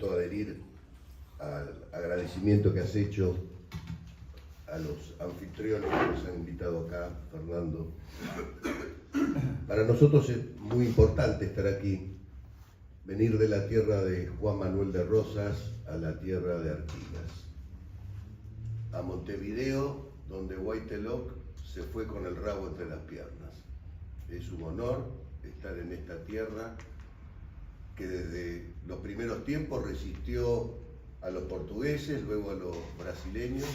Adherir al agradecimiento que has hecho a los anfitriones que nos han invitado acá, Fernando. Para nosotros es muy importante estar aquí, venir de la tierra de Juan Manuel de Rosas a la tierra de Artigas, a Montevideo, donde Huayteloc se fue con el rabo entre las piernas. Es un honor estar en esta tierra que desde los primeros tiempos resistió a los portugueses, luego a los brasileños,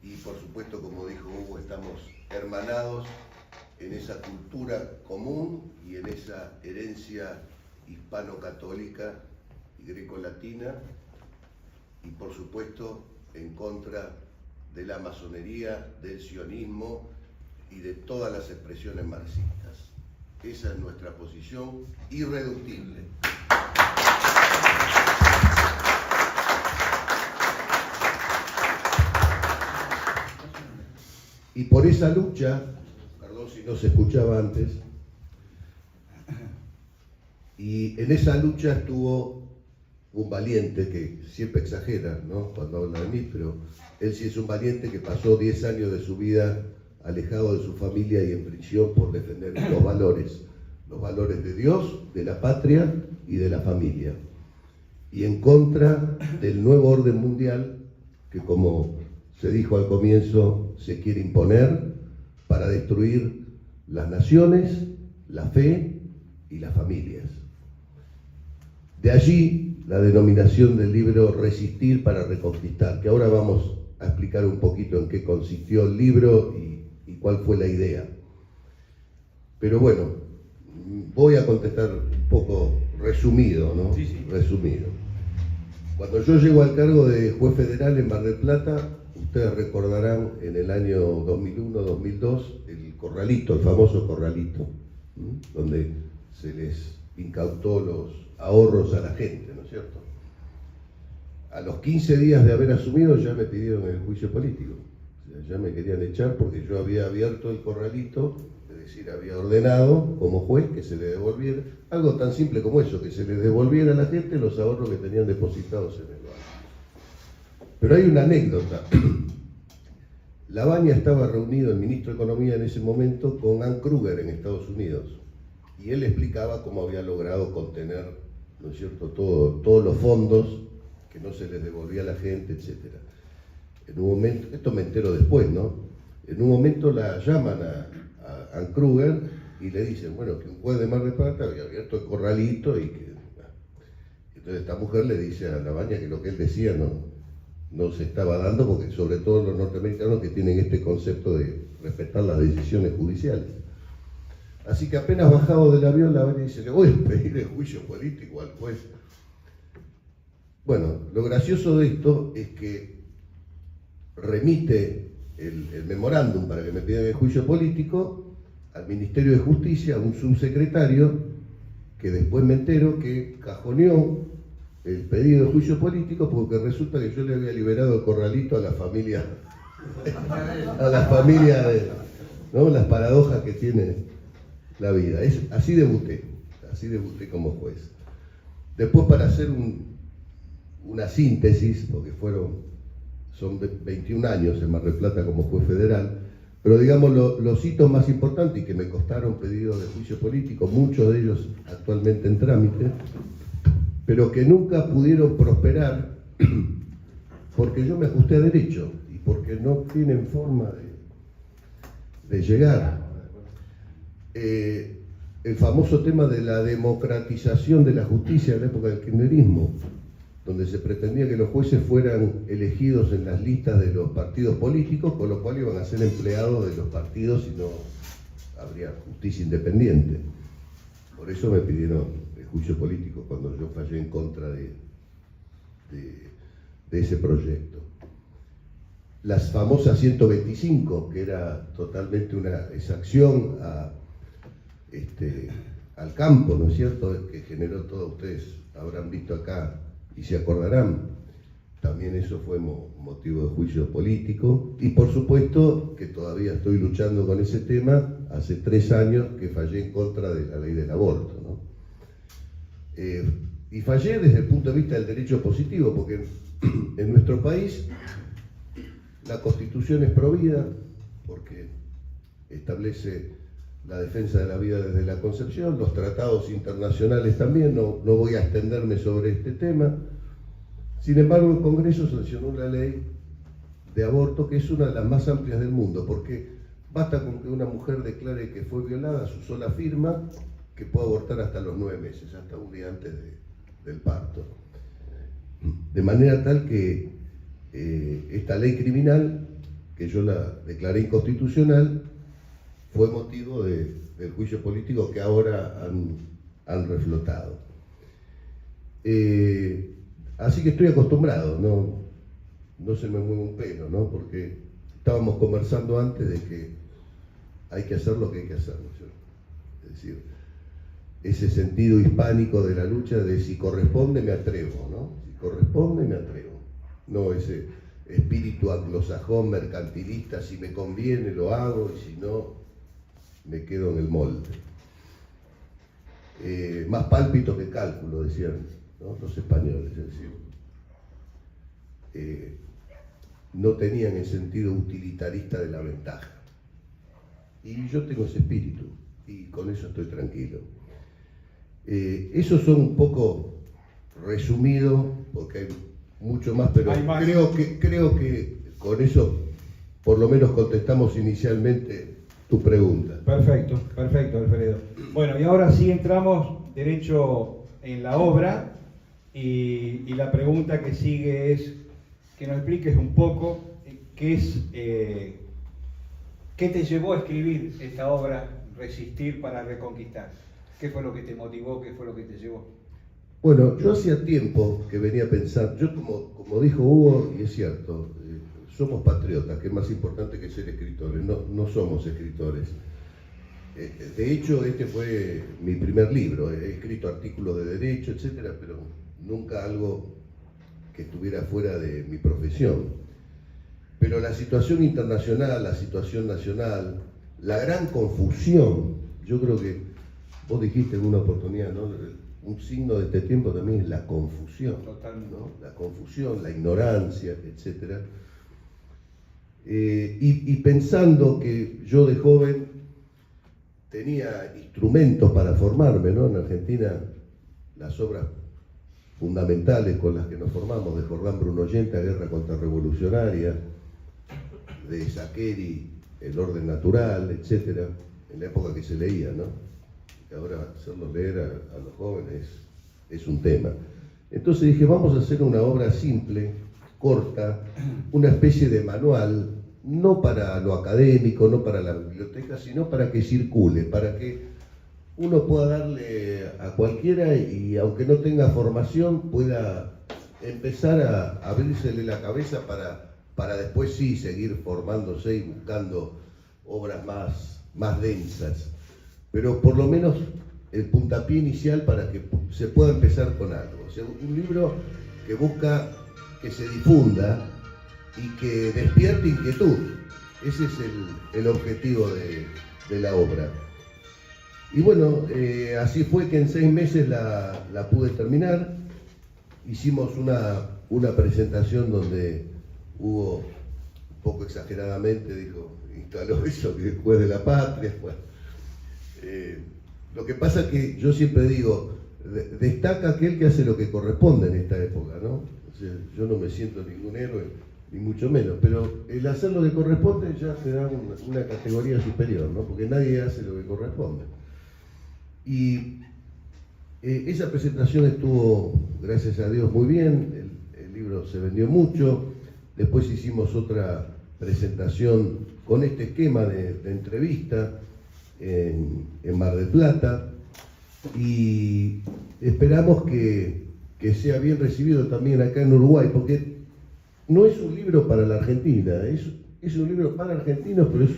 y por supuesto, como dijo Hugo, estamos hermanados en esa cultura común y en esa herencia hispano-católica y greco-latina, y por supuesto en contra de la masonería, del sionismo y de todas las expresiones marxistas. Esa es nuestra posición irreductible. Y por esa lucha, perdón si no se escuchaba antes, y en esa lucha estuvo un valiente que siempre exagera, ¿no?, cuando habla de mí, pero él sí es un valiente que pasó 10 años de su vida alejado de su familia y en prisión por defender los valores de Dios, de la patria y de la familia, y en contra del nuevo orden mundial que, como se dijo al comienzo, se quiere imponer para destruir las naciones, la fe y las familias. De allí la denominación del libro Resistir para Reconquistar, que ahora vamos a explicar un poquito en qué consistió el libro y cuál fue la idea. Pero bueno, voy a contestar un poco resumido, ¿no? Sí. Resumido. Cuando yo llego al cargo de juez federal en Mar del Plata, ustedes recordarán en el año 2001-2002 el corralito, el famoso corralito, donde se les incautó los ahorros a la gente, ¿no es cierto? A los 15 días de haber asumido ya me pidieron el juicio político. O sea, ya me querían echar porque yo había abierto el corralito, es decir, había ordenado como juez que se le devolviera, algo tan simple como eso, que se le devolviera a la gente los ahorros que tenían depositados en el banco. Pero hay una anécdota. Labaña estaba reunido, el ministro de Economía en ese momento, con Ann Kruger en Estados Unidos, y él explicaba cómo había logrado contener, ¿no es cierto?, todos los fondos, que no se les devolvía a la gente, etc. En un momento, esto me entero después, ¿no? En un momento la llaman a Ann Kruger y le dicen, bueno, que un juez de Mar del Plata había abierto el corralito y que... Entonces esta mujer le dice a Labaña que lo que él decía no se estaba dando, porque sobre todo los norteamericanos que tienen este concepto de respetar las decisiones judiciales. Así que apenas bajado del avión, Labaña dice, le voy a pedir el juicio político al juez. Bueno, lo gracioso de esto es que remite el memorándum para que me pidan el juicio político al Ministerio de Justicia, a un subsecretario, que después me entero que cajoneó el pedido de juicio político porque resulta que yo le había liberado el corralito a la familia, ¿no?, las paradojas que tiene la vida. Así debuté como juez. Después, para hacer una síntesis, porque son 21 años en Mar del Plata como juez federal, pero digamos los hitos más importantes y que me costaron pedidos de juicio político, muchos de ellos actualmente en trámite, pero que nunca pudieron prosperar porque yo me ajusté a derecho y porque no tienen forma de llegar. El famoso tema de la democratización de la justicia en la época del kirchnerismo, donde se pretendía que los jueces fueran elegidos en las listas de los partidos políticos, con lo cual iban a ser empleados de los partidos y no habría justicia independiente. Por eso me pidieron el juicio político cuando yo fallé en contra de ese proyecto. Las famosas 125, que era totalmente una exacción al campo, ¿no es cierto?, que generó todo, ustedes habrán visto acá y se acordarán, también eso fue motivo de juicio político, y por supuesto que todavía estoy luchando con ese tema, hace 3 años que fallé en contra de la ley del aborto, ¿no? Y fallé desde el punto de vista del derecho positivo, porque en nuestro país la Constitución es provida, porque establece la defensa de la vida desde la concepción, los tratados internacionales también, no voy a extenderme sobre este tema. Sin embargo, el Congreso sancionó una ley de aborto que es una de las más amplias del mundo, porque basta con que una mujer declare que fue violada, su sola firma, que puede abortar hasta los 9 meses, hasta un día antes del parto. De manera tal que esta ley criminal, que yo la declaré inconstitucional, fue motivo del juicio político que ahora han reflotado. Así que estoy acostumbrado, no se me mueve un pelo, ¿no? Porque estábamos conversando antes de que hay que hacer lo que hay que hacer, ¿no es cierto? Es decir, ese sentido hispánico de la lucha de si corresponde me atrevo, ¿no? Si corresponde me atrevo. No ese espíritu anglosajón mercantilista, si me conviene lo hago y si no me quedo en el molde. Más pálpito que cálculo, decían, ¿no? Los españoles, es decir, no tenían el sentido utilitarista de la ventaja. Y yo tengo ese espíritu y con eso estoy tranquilo. Esos son un poco resumidos, porque hay mucho más, pero creo que con eso por lo menos contestamos inicialmente tu pregunta. Perfecto, Alfredo. Bueno, y ahora sí entramos derecho en la obra y la pregunta que sigue es que nos expliques un poco qué te llevó a escribir esta obra Resistir para Reconquistar. ¿Qué fue lo que te motivó? ¿Qué fue lo que te llevó? Bueno, yo hacía tiempo que venía a pensar, yo como dijo Hugo, y es cierto, somos patriotas, que es más importante que ser escritores, no somos escritores. De hecho, este fue mi primer libro, he escrito artículos de derecho, etcétera, pero nunca algo que estuviera fuera de mi profesión. Pero la situación internacional, la situación nacional, la gran confusión, yo creo que vos dijiste en una oportunidad, ¿no? Un signo de este tiempo también es la confusión, ¿no? La confusión, la ignorancia, etc. Y pensando que yo de joven tenía instrumentos para formarme, ¿no? En Argentina, las obras fundamentales con las que nos formamos, de Jordán Bruno Yenta, Guerra Contrarrevolucionaria, de Saccheri, El Orden Natural, etc., en la época que se leía, ¿no? Ahora hacerlos leer a los jóvenes es un tema. Entonces dije, vamos a hacer una obra simple, corta, una especie de manual, no para lo académico, no para la biblioteca, sino para que circule, para que uno pueda darle a cualquiera y aunque no tenga formación pueda empezar a abrírsele la cabeza para después sí seguir formándose y buscando obras más densas. Pero por lo menos el puntapié inicial para que se pueda empezar con algo. O sea, un libro que busca que se difunda y que despierte inquietud. Ese es el objetivo de la obra. Y bueno, así fue que en 6 meses la pude terminar. Hicimos una presentación donde Hugo, un poco exageradamente, dijo, instaló eso que después de la patria. Bueno, lo que pasa es que yo siempre digo, destaca aquel que hace lo que corresponde en esta época, ¿no? O sea, yo no me siento ningún héroe, ni mucho menos, pero el hacer lo que corresponde ya te da una categoría superior, ¿no? Porque nadie hace lo que corresponde. Y esa presentación estuvo, gracias a Dios, muy bien, el libro se vendió mucho, después hicimos otra presentación con este esquema de entrevista en Mar del Plata y esperamos que sea bien recibido también acá en Uruguay, porque no es un libro para la Argentina, es un libro para argentinos, pero es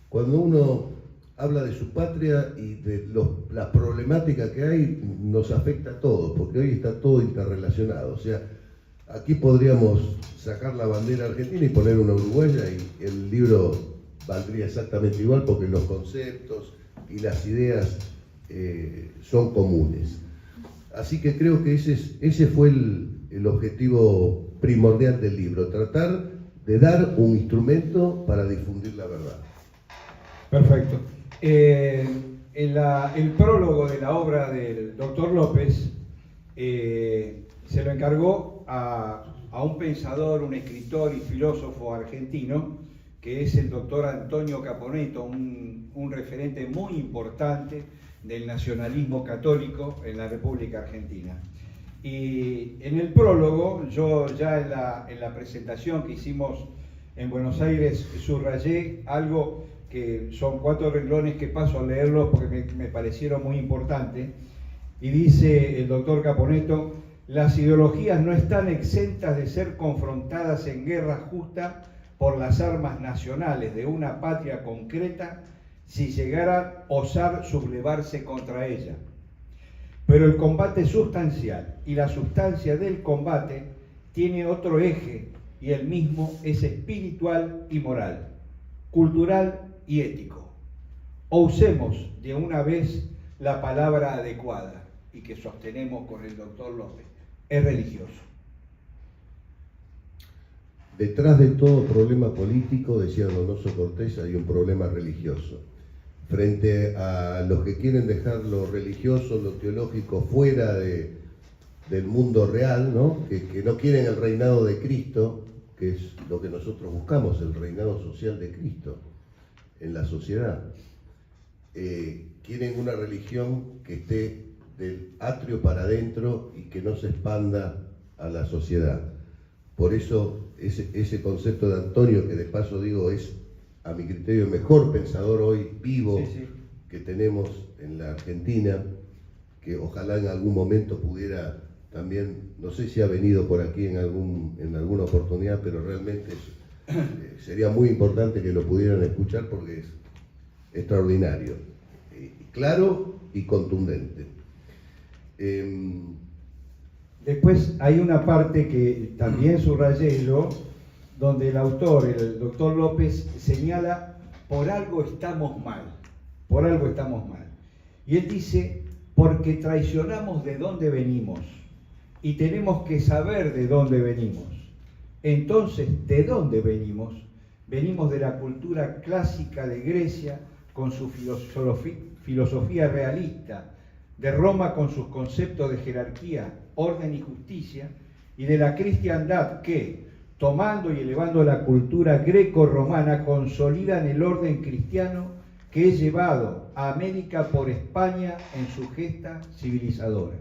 cuando uno habla de su patria y de la problemática que hay, nos afecta a todos, porque hoy está todo interrelacionado. O sea, aquí podríamos sacar la bandera argentina y poner una uruguaya y el libro valdría exactamente igual, porque los conceptos y las ideas son comunes. Así que creo que ese fue el objetivo primordial del libro, tratar de dar un instrumento para difundir la verdad. Perfecto. El prólogo de la obra del doctor López se lo encargó a un pensador, un escritor y filósofo argentino, que es el doctor Antonio Caponetto, un referente muy importante del nacionalismo católico en la República Argentina. Y en el prólogo, yo ya en la presentación que hicimos en Buenos Aires, subrayé algo que son 4 renglones que paso a leerlos porque me parecieron muy importantes. Y dice el doctor Caponetto: las ideologías no están exentas de ser confrontadas en guerra justa por las armas nacionales de una patria concreta si llegaran a osar sublevarse contra ella. Pero el combate sustancial y la sustancia del combate tiene otro eje, y el mismo es espiritual y moral, cultural y ético. O usemos de una vez la palabra adecuada y que sostenemos con el doctor López: es religioso. Detrás de todo problema político, decía Donoso Cortés, hay un problema religioso. Frente a los que quieren dejar lo religioso, lo teológico fuera del mundo real, ¿no? Que no quieren el reinado de Cristo, que es lo que nosotros buscamos, el reinado social de Cristo en la sociedad. Quieren una religión que esté del atrio para adentro y que no se expanda a la sociedad. Por eso ese concepto de Antonio, que de paso digo es, a mi criterio, el mejor pensador hoy vivo que tenemos en la Argentina, que ojalá en algún momento pudiera también, no sé si ha venido por aquí en alguna oportunidad, pero realmente sería muy importante que lo pudieran escuchar porque es extraordinario, claro y contundente. Después hay una parte que también subrayé yo, donde el autor, el doctor López, señala: por algo estamos mal, por algo estamos mal. Y él dice: porque traicionamos de dónde venimos, y tenemos que saber de dónde venimos. Entonces, ¿de dónde venimos? Venimos de la cultura clásica de Grecia, con su filosofía realista, de Roma con sus conceptos de jerarquía, orden y justicia, y de la cristiandad que, tomando y elevando la cultura greco-romana, consolidan el orden cristiano que es llevado a América por España en su gesta civilizadora.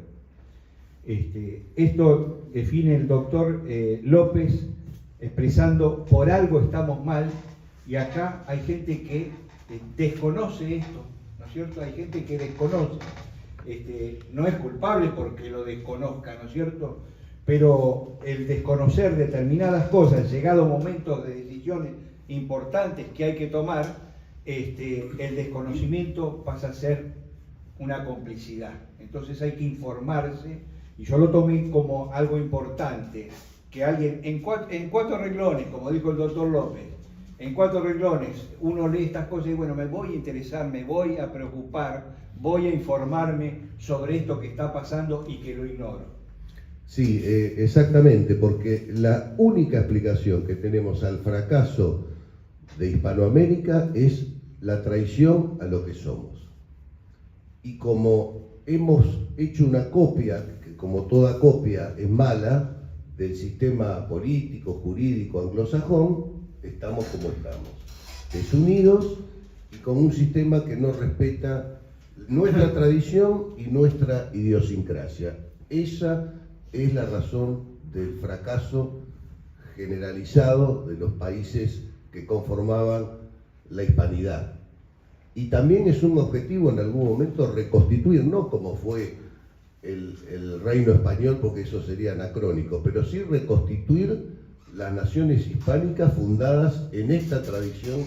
Esto define el doctor López expresando: por algo estamos mal, y acá hay gente que desconoce esto, ¿no es cierto? Hay gente que desconoce. No es culpable porque lo desconozca, ¿no es cierto? Pero el desconocer determinadas cosas, llegado momentos de decisiones importantes que hay que tomar, el desconocimiento pasa a ser una complicidad. Entonces hay que informarse, y yo lo tomé como algo importante, que alguien en 4 renglones, como dijo el doctor López, en 4 renglones uno lee estas cosas y bueno, me voy a interesar, me voy a preocupar, voy a informarme sobre esto que está pasando y que lo ignoro. Sí, exactamente, porque la única explicación que tenemos al fracaso de Hispanoamérica es la traición a lo que somos. Y como hemos hecho una copia, que como toda copia es mala, del sistema político, jurídico anglosajón, estamos como estamos, desunidos y con un sistema que no respeta nuestra tradición y nuestra idiosincrasia. Esa es la razón del fracaso generalizado de los países que conformaban la hispanidad. Y también es un objetivo en algún momento reconstituir, no como fue el reino español, porque eso sería anacrónico, pero sí reconstituir las naciones hispánicas fundadas en esta tradición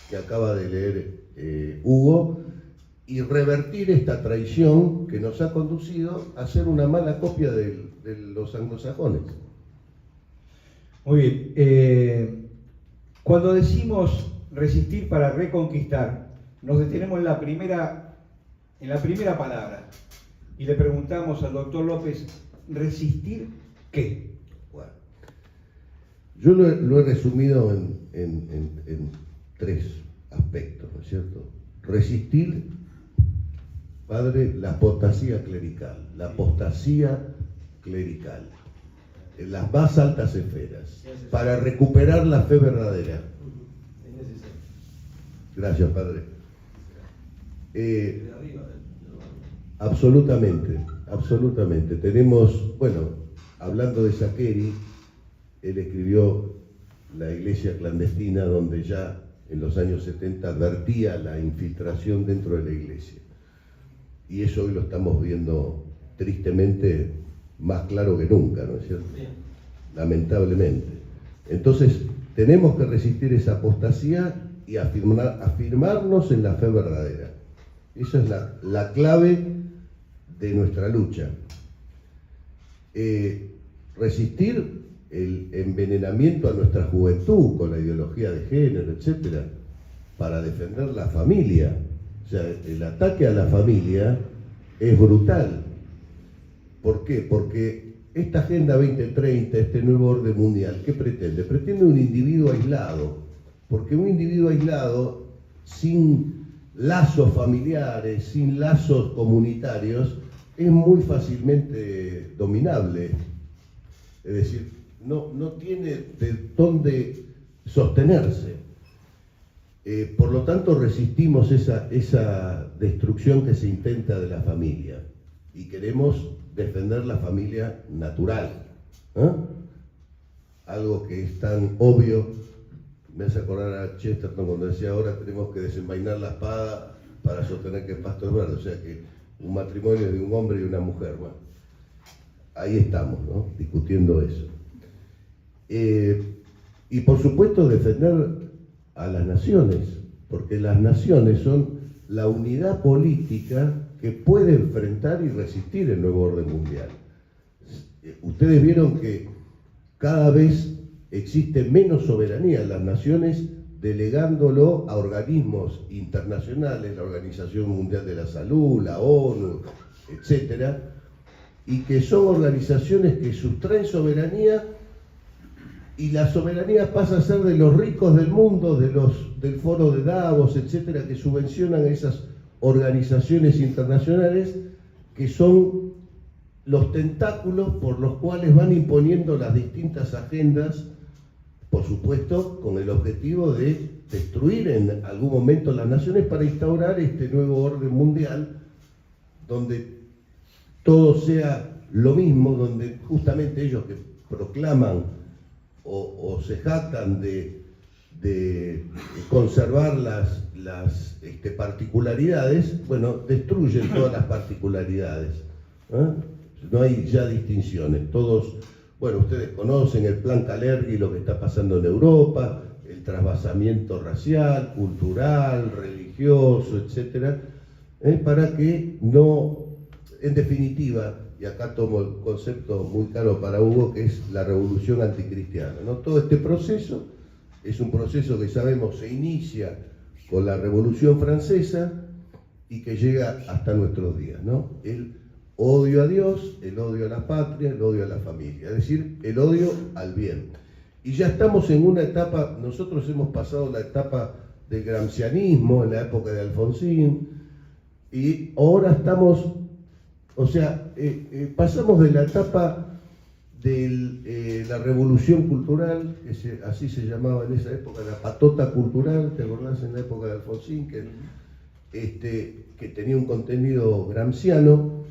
que acaba de leer Hugo, y revertir esta traición que nos ha conducido a ser una mala copia de los anglosajones. Muy bien. Cuando decimos resistir para reconquistar, nos detenemos en la primera palabra. y le preguntamos al doctor López, ¿resistir qué? Bueno, yo lo he resumido en tres aspectos, ¿no es cierto? Resistir, padre, la apostasía clerical, en las más altas esferas, para recuperar la fe verdadera. Gracias, padre. Absolutamente. Tenemos, bueno, hablando de Saccheri, él escribió La iglesia clandestina, donde ya en los años 70 advertía la infiltración dentro de la iglesia. Y eso hoy lo estamos viendo tristemente más claro que nunca, ¿no es cierto? Lamentablemente. Entonces, tenemos que resistir esa apostasía y afirmarnos en la fe verdadera. Esa es la clave de nuestra lucha. Resistir el envenenamiento a nuestra juventud con la ideología de género, etcétera, para defender la familia. O sea, el ataque a la familia es brutal. ¿Por qué? Porque esta Agenda 2030, este nuevo orden mundial, ¿qué pretende? Pretende un individuo aislado, porque un individuo aislado, sin lazos familiares, sin lazos comunitarios, es muy fácilmente dominable. Es decir, no tiene de dónde sostenerse. Por lo tanto, resistimos esa destrucción que se intenta de la familia y queremos defender la familia natural. Algo que es tan obvio, me hace acordar a Chesterton cuando decía: ahora tenemos que desenvainar la espada para sostener que el pasto es verde. O sea que un matrimonio de un hombre y una mujer. Bueno, ahí estamos, ¿no? Discutiendo eso. Y por supuesto defender a las naciones, porque las naciones son la unidad política que puede enfrentar y resistir el nuevo orden mundial. Ustedes vieron que cada vez existe menos soberanía en las naciones, delegándolo a organismos internacionales, la Organización Mundial de la Salud, la ONU, etcétera, y que son organizaciones que sustraen soberanía, y la soberanía pasa a ser de los ricos del mundo, del foro de Davos, etcétera, que subvencionan esas organizaciones internacionales que son los tentáculos por los cuales van imponiendo las distintas agendas, por supuesto con el objetivo de destruir en algún momento las naciones para instaurar este nuevo orden mundial donde todo sea lo mismo, donde justamente ellos que proclaman o se jactan de conservar las particularidades, bueno, destruyen todas las particularidades. No hay ya distinciones. Todos, bueno, ustedes conocen el plan Kalergi, lo que está pasando en Europa, el trasvasamiento racial, cultural, religioso, etcétera, para que no, en definitiva, y acá tomo el concepto muy caro para Hugo, que es la revolución anticristiana, ¿no? Todo este proceso es un proceso que sabemos se inicia con la Revolución Francesa y que llega hasta nuestros días, ¿no? El odio a Dios, el odio a la patria, el odio a la familia, es decir, el odio al bien. Y ya estamos en una etapa, nosotros hemos pasado la etapa del gramscianismo, en la época de Alfonsín, y ahora estamos, o sea, pasamos de la etapa de la revolución cultural, que así se llamaba en esa época, la patota cultural, ¿te acordás? En la época de Alfonsín, que tenía un contenido gramsciano,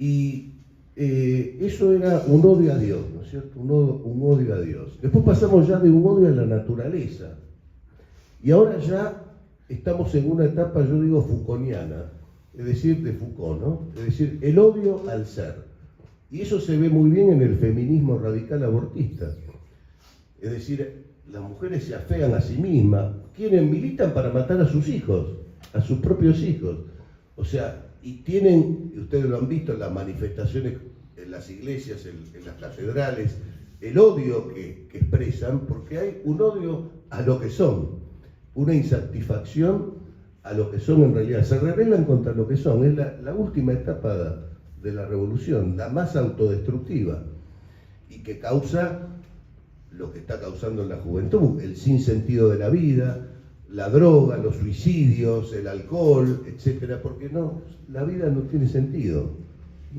y eso era un odio a Dios, ¿no es cierto? Un odio a Dios. Después pasamos ya de un odio a la naturaleza, y ahora ya estamos en una etapa, yo digo, Foucaultiana, es decir, de Foucault, ¿no? Es decir, el odio al ser. Y eso se ve muy bien en el feminismo radical abortista. Es decir, las mujeres se afean a sí mismas, militan para matar a sus hijos, a sus propios hijos. O sea, y tienen, ustedes lo han visto en las manifestaciones, en las iglesias, en las catedrales, el odio que expresan, porque hay un odio a lo que son, una insatisfacción a lo que son en realidad, se rebelan contra lo que son. Es la última etapa de la revolución, la más autodestructiva, y que causa lo que está causando en la juventud, el sinsentido de la vida, la droga, los suicidios, el alcohol, etcétera, porque no, la vida no tiene sentido.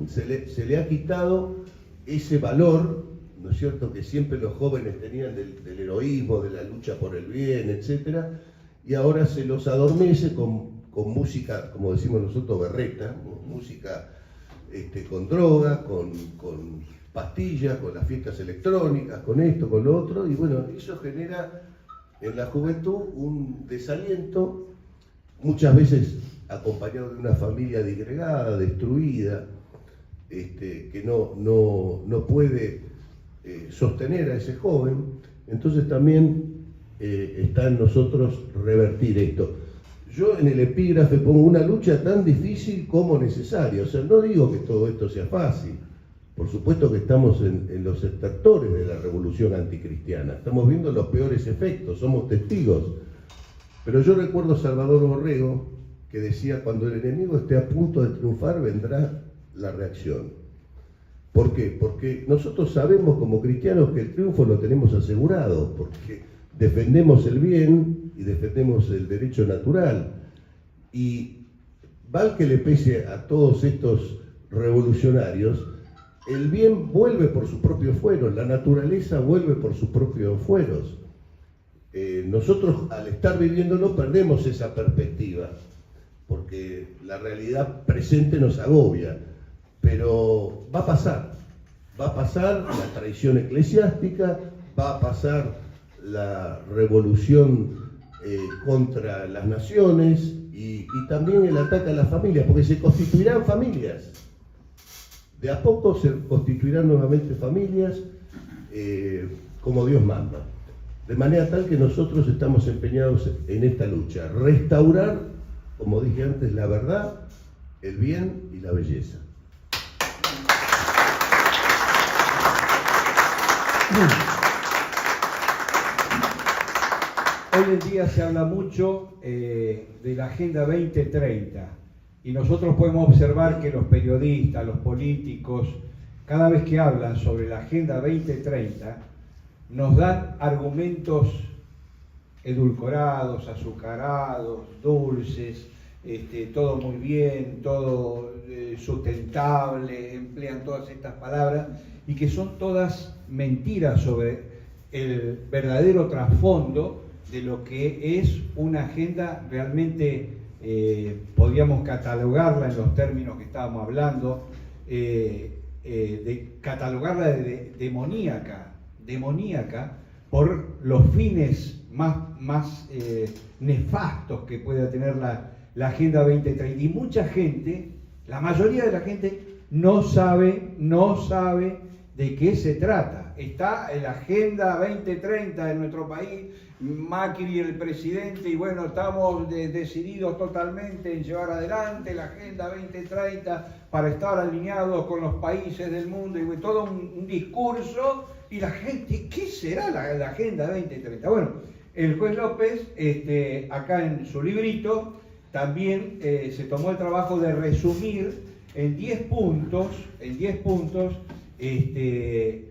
Se le ha quitado ese valor, ¿no es cierto?, que siempre los jóvenes tenían del heroísmo, de la lucha por el bien, etcétera, y ahora se los adormece con música, como decimos nosotros, berreta, música con droga, con pastillas, con las fiestas electrónicas, con esto, con lo otro, y bueno, eso genera en la juventud un desaliento, muchas veces acompañado de una familia disgregada, destruida, que no puede sostener a ese joven. Entonces también está en nosotros revertir esto. Yo en el epígrafe pongo una lucha tan difícil como necesaria, o sea, no digo que todo esto sea fácil. Por supuesto que estamos en los estertores de la revolución anticristiana, estamos viendo los peores efectos, somos testigos. Pero yo recuerdo a Salvador Borrego que decía, cuando el enemigo esté a punto de triunfar, vendrá la reacción. ¿Por qué? Porque nosotros sabemos como cristianos que el triunfo lo tenemos asegurado, porque defendemos el bien y defendemos el derecho natural. Y mal que le pese a todos estos revolucionarios, el bien vuelve por sus propios fueros, la naturaleza vuelve por sus propios fueros. Nosotros al estar viviéndolo perdemos esa perspectiva, porque la realidad presente nos agobia, pero va a pasar la traición eclesiástica, va a pasar la revolución contra las naciones y también el ataque a las familias, porque se constituirán familias. De a poco se constituirán nuevamente familias como Dios manda. De manera tal que nosotros estamos empeñados en esta lucha. Restaurar, como dije antes, la verdad, el bien y la belleza. Hoy en día se habla mucho de la Agenda 2030. Y nosotros podemos observar que los periodistas, los políticos, cada vez que hablan sobre la Agenda 2030, nos dan argumentos edulcorados, azucarados, dulces, todo muy bien, todo sustentable, emplean todas estas palabras, y que son todas mentiras sobre el verdadero trasfondo de lo que es una agenda realmente. Podríamos catalogarla en los términos que estábamos hablando, de catalogarla de demoníaca por los fines más nefastos que pueda tener la Agenda 2030. Y mucha gente, la mayoría de la gente, no sabe de qué se trata. Está en la Agenda 2030 de nuestro país, Macri el presidente, y bueno, estamos decididos totalmente en llevar adelante la Agenda 2030 para estar alineados con los países del mundo, y bueno, todo un discurso, y la gente, ¿qué será la Agenda 2030? Bueno, el juez López, acá en su librito, también se tomó el trabajo de resumir en 10 puntos,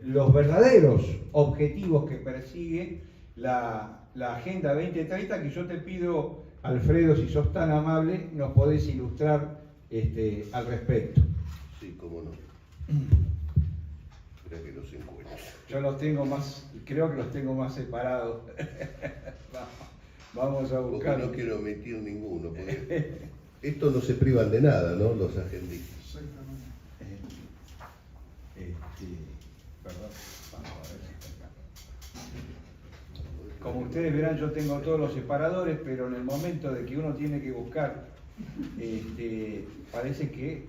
los verdaderos objetivos que persigue la Agenda 2030, que yo te pido, Alfredo, si sos tan amable, nos podés ilustrar al respecto. Sí, cómo no. Espera que los encuentre. Yo los tengo creo que los tengo más separados. Vamos a buscar. Porque no quiero omitir ninguno, porque estos no se privan de nada, ¿no? Los agendistas. Exactamente. Perdón, vamos a ver si está acá. Como ustedes verán, yo tengo todos los separadores, pero en el momento de que uno tiene que buscar, parece que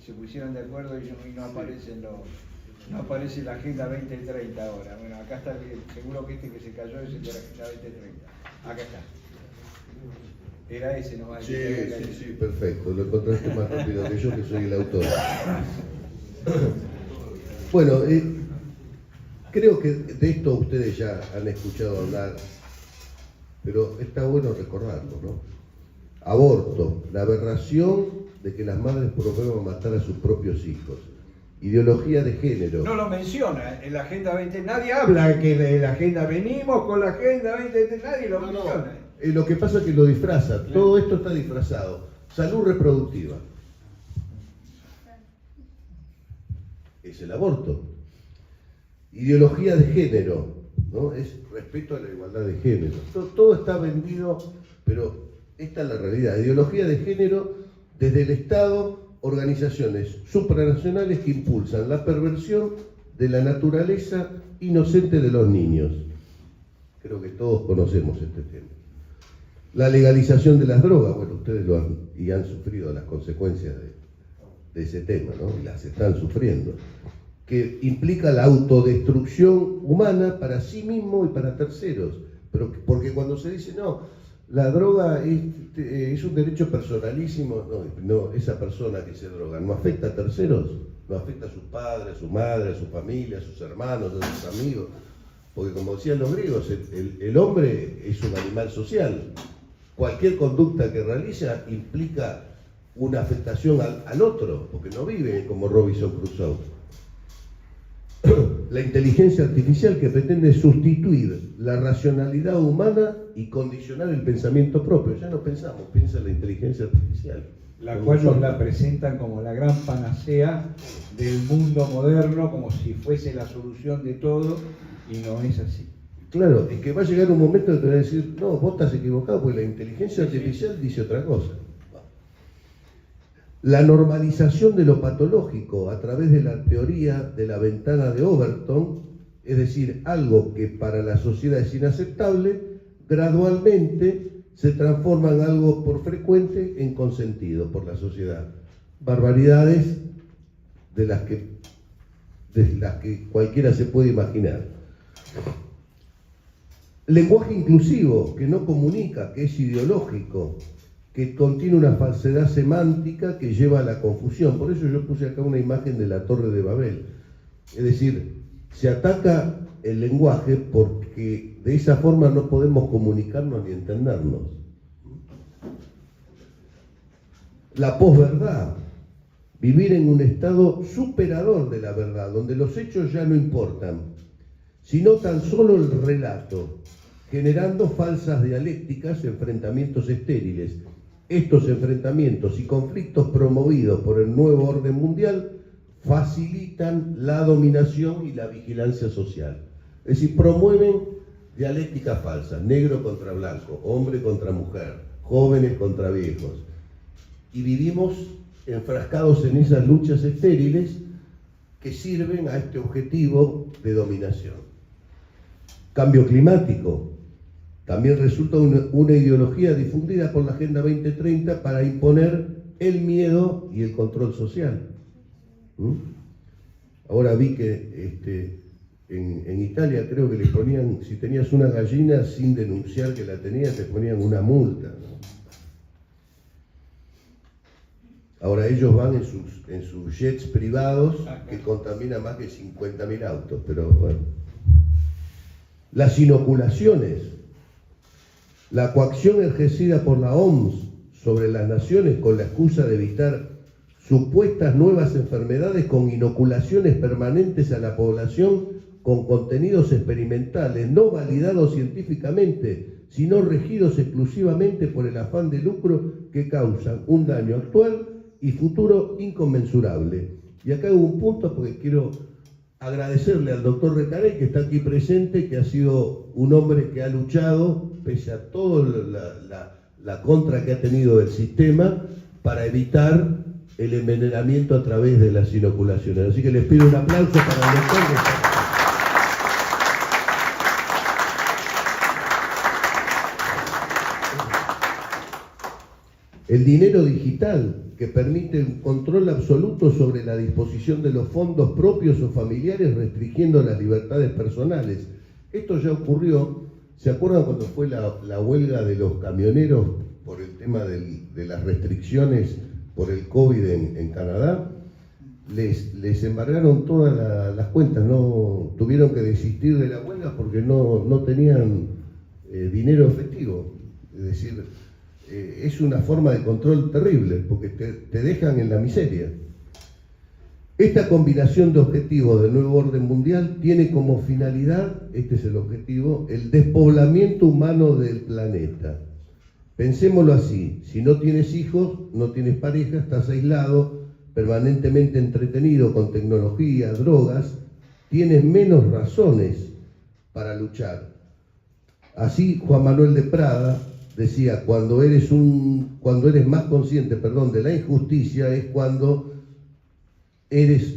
se pusieron de acuerdo y no aparecen no aparece la Agenda 2030 ahora. Bueno, acá está, seguro que que se cayó es el de la Agenda 2030. Acá está. Era ese nomás. Sí, perfecto. Lo encontraste más rápido que yo, que soy el autor. Bueno, creo que de esto ustedes ya han escuchado hablar, pero está bueno recordarlo, ¿no? Aborto, la aberración de que las madres promuevan matar a sus propios hijos. Ideología de género. No lo menciona en la Agenda 20, nadie habla que de la Agenda, venimos con la Agenda 20, nadie lo menciona. Lo que pasa es que lo disfraza, claro. Todo esto está disfrazado. Salud reproductiva. Es el aborto. Ideología de género, ¿no? Es respeto a la igualdad de género. Todo está vendido, pero esta es la realidad. Ideología de género desde el Estado, organizaciones supranacionales que impulsan la perversión de la naturaleza inocente de los niños. Creo que todos conocemos este tema. La legalización de las drogas, bueno, ustedes lo han sufrido las consecuencias de ese tema, ¿no? Y las están sufriendo, que implica la autodestrucción humana para sí mismo y para terceros. Pero porque cuando se dice, no, la droga es un derecho personalísimo, no, esa persona que se droga no afecta a terceros, no afecta a sus padres, a su madre, a su familia, a sus hermanos, a sus amigos, porque como decían los griegos, el hombre es un animal social. Cualquier conducta que realiza implica una afectación al otro, porque no vive como Robinson Crusoe. La inteligencia artificial que pretende sustituir la racionalidad humana y condicionar el pensamiento propio. Ya no pensamos, piensa la inteligencia artificial. La cual nos la presentan como la gran panacea del mundo moderno, como si fuese la solución de todo, y no es así. Claro, es que va a llegar un momento en que te va a decir, no, vos estás equivocado, porque la inteligencia artificial dice otra cosa. La normalización de lo patológico a través de la teoría de la ventana de Overton, es decir, algo que para la sociedad es inaceptable, gradualmente se transforma en algo por frecuente en consentido por la sociedad. Barbaridades de las que cualquiera se puede imaginar. Lenguaje inclusivo, que no comunica, que es ideológico, que contiene una falsedad semántica que lleva a la confusión. Por eso yo puse acá una imagen de la Torre de Babel. Es decir, se ataca el lenguaje porque de esa forma no podemos comunicarnos ni entendernos. La posverdad, vivir en un estado superador de la verdad, donde los hechos ya no importan, sino tan solo el relato, generando falsas dialécticas, enfrentamientos estériles. Estos enfrentamientos y conflictos promovidos por el nuevo orden mundial facilitan la dominación y la vigilancia social. Es decir, promueven dialécticas falsas, negro contra blanco, hombre contra mujer, jóvenes contra viejos. Y vivimos enfrascados en esas luchas estériles que sirven a este objetivo de dominación. Cambio climático. También resulta una ideología difundida por la Agenda 2030 para imponer el miedo y el control social. Ahora vi que en Italia creo que le ponían, si tenías una gallina sin denunciar que la tenías, te ponían una multa, ¿no? Ahora ellos van en sus jets privados que contaminan más que 50.000 autos, pero bueno. Las inoculaciones. La coacción ejercida por la OMS sobre las naciones con la excusa de evitar supuestas nuevas enfermedades con inoculaciones permanentes a la población con contenidos experimentales no validados científicamente, sino regidos exclusivamente por el afán de lucro que causan un daño actual y futuro inconmensurable. Y acá hubo un punto porque quiero agradecerle al doctor Recarey, que está aquí presente, que ha sido un hombre que ha luchado, pese a toda la contra que ha tenido del sistema, para evitar el envenenamiento a través de las inoculaciones. Así que les pido un aplauso para el doctor Recarey. El dinero digital, que permite un control absoluto sobre la disposición de los fondos propios o familiares, restringiendo las libertades personales. Esto ya ocurrió, ¿se acuerdan cuando fue la huelga de los camioneros por el tema de las restricciones por el COVID en Canadá? Les embargaron todas las cuentas, no tuvieron que desistir de la huelga porque no tenían dinero efectivo. Es decir, es una forma de control terrible, porque te dejan en la miseria. Esta combinación de objetivos del nuevo orden mundial tiene como finalidad, este es el objetivo, el despoblamiento humano del planeta. Pensémoslo así, si no tienes hijos, no tienes pareja, estás aislado, permanentemente entretenido con tecnología, drogas, tienes menos razones para luchar. Así Juan Manuel de Prada decía, cuando eres más consciente, de la injusticia es cuando eres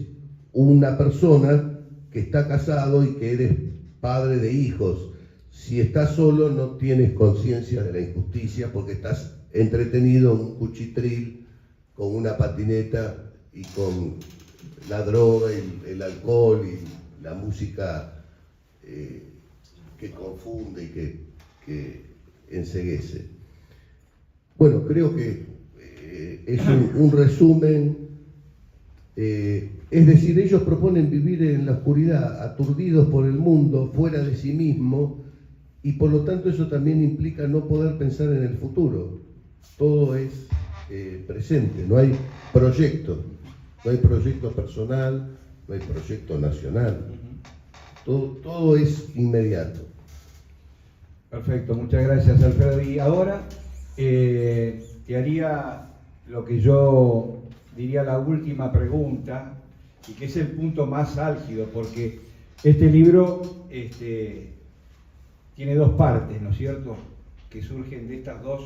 una persona que está casado y que eres padre de hijos. Si estás solo no tienes conciencia de la injusticia porque estás entretenido en un cuchitril con una patineta y con la droga y el alcohol y la música que confunde y que enceguece. Bueno, creo que es un resumen. Es decir, ellos proponen vivir en la oscuridad, aturdidos por el mundo, fuera de sí mismo, y por lo tanto eso también implica no poder pensar en el futuro. Todo es presente, no hay proyecto personal, no hay proyecto nacional, todo es inmediato. Perfecto, muchas gracias, Alfredo. Y ahora te haría lo que yo diría la última pregunta, y que es el punto más álgido, porque este libro tiene dos partes, ¿no es cierto?, que surgen de estas dos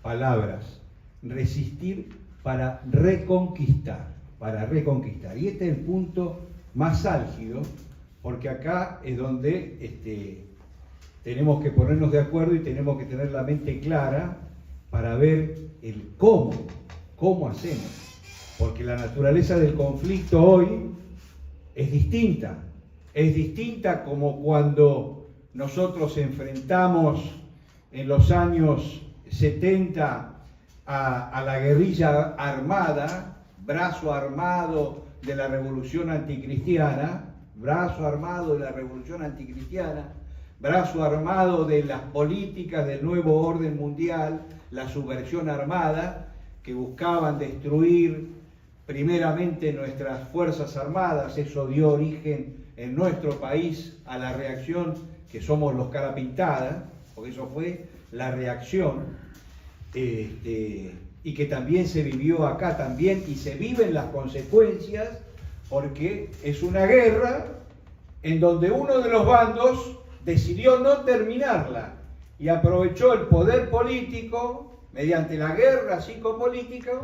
palabras: resistir para reconquistar, Y este es el punto más álgido, porque acá es donde tenemos que ponernos de acuerdo y tenemos que tener la mente clara para ver el cómo hacemos. Porque la naturaleza del conflicto hoy es distinta como cuando nosotros enfrentamos en los años 70 a la guerrilla armada, brazo armado de la revolución anticristiana, brazo armado de las políticas del nuevo orden mundial, la subversión armada, que buscaban destruir primeramente nuestras Fuerzas Armadas. Eso dio origen en nuestro país a la reacción que somos los cara pintada, porque eso fue la reacción, y que también se vivió acá también, y se viven las consecuencias, porque es una guerra en donde uno de los bandos decidió no terminarla y aprovechó el poder político mediante la guerra psicopolítica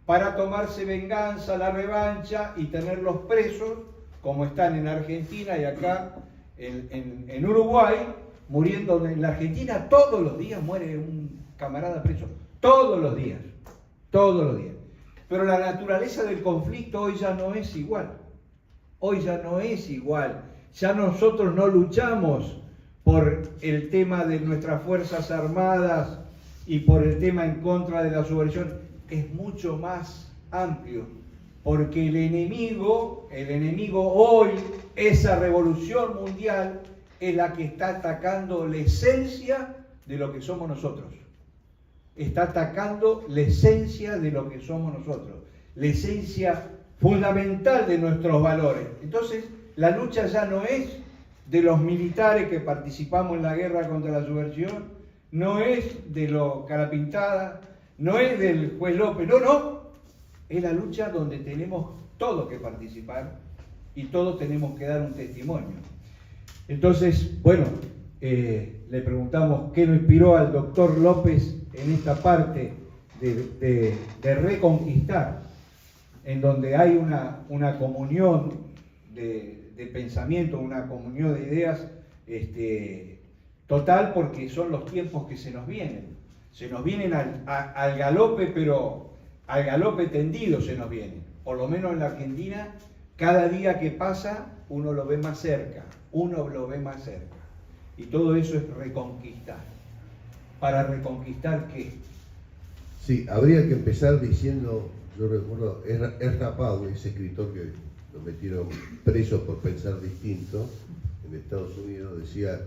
para tomarse venganza, la revancha y tenerlos presos, como están en Argentina y acá en Uruguay, muriendo. En la Argentina todos los días muere un camarada preso, todos los días. Pero la naturaleza del conflicto hoy ya no es igual. Ya nosotros no luchamos por el tema de nuestras Fuerzas Armadas y por el tema en contra de la subversión. Es mucho más amplio, porque el enemigo hoy, esa revolución mundial, es la que está atacando la esencia de lo que somos nosotros. Está atacando la esencia de lo que somos nosotros, la esencia fundamental de nuestros valores. Entonces, la lucha ya no es de los militares que participamos en la guerra contra la subversión, no es de los carapintadas, no es del juez López, no. Es la lucha donde tenemos todos que participar y todos tenemos que dar un testimonio. Entonces, bueno, le preguntamos qué lo inspiró al doctor López en esta parte de reconquistar, en donde hay una comunión de pensamiento, una comunión de ideas total, porque son los tiempos que se nos vienen al galope, pero al galope tendido se nos vienen. Por lo menos en la Argentina, cada día que pasa uno lo ve más cerca. Y todo eso es reconquistar. ¿Para reconquistar qué? Sí, habría que empezar diciendo, yo recuerdo, Ezra Pound, ese escritor que lo metieron preso por pensar distinto en Estados Unidos, decía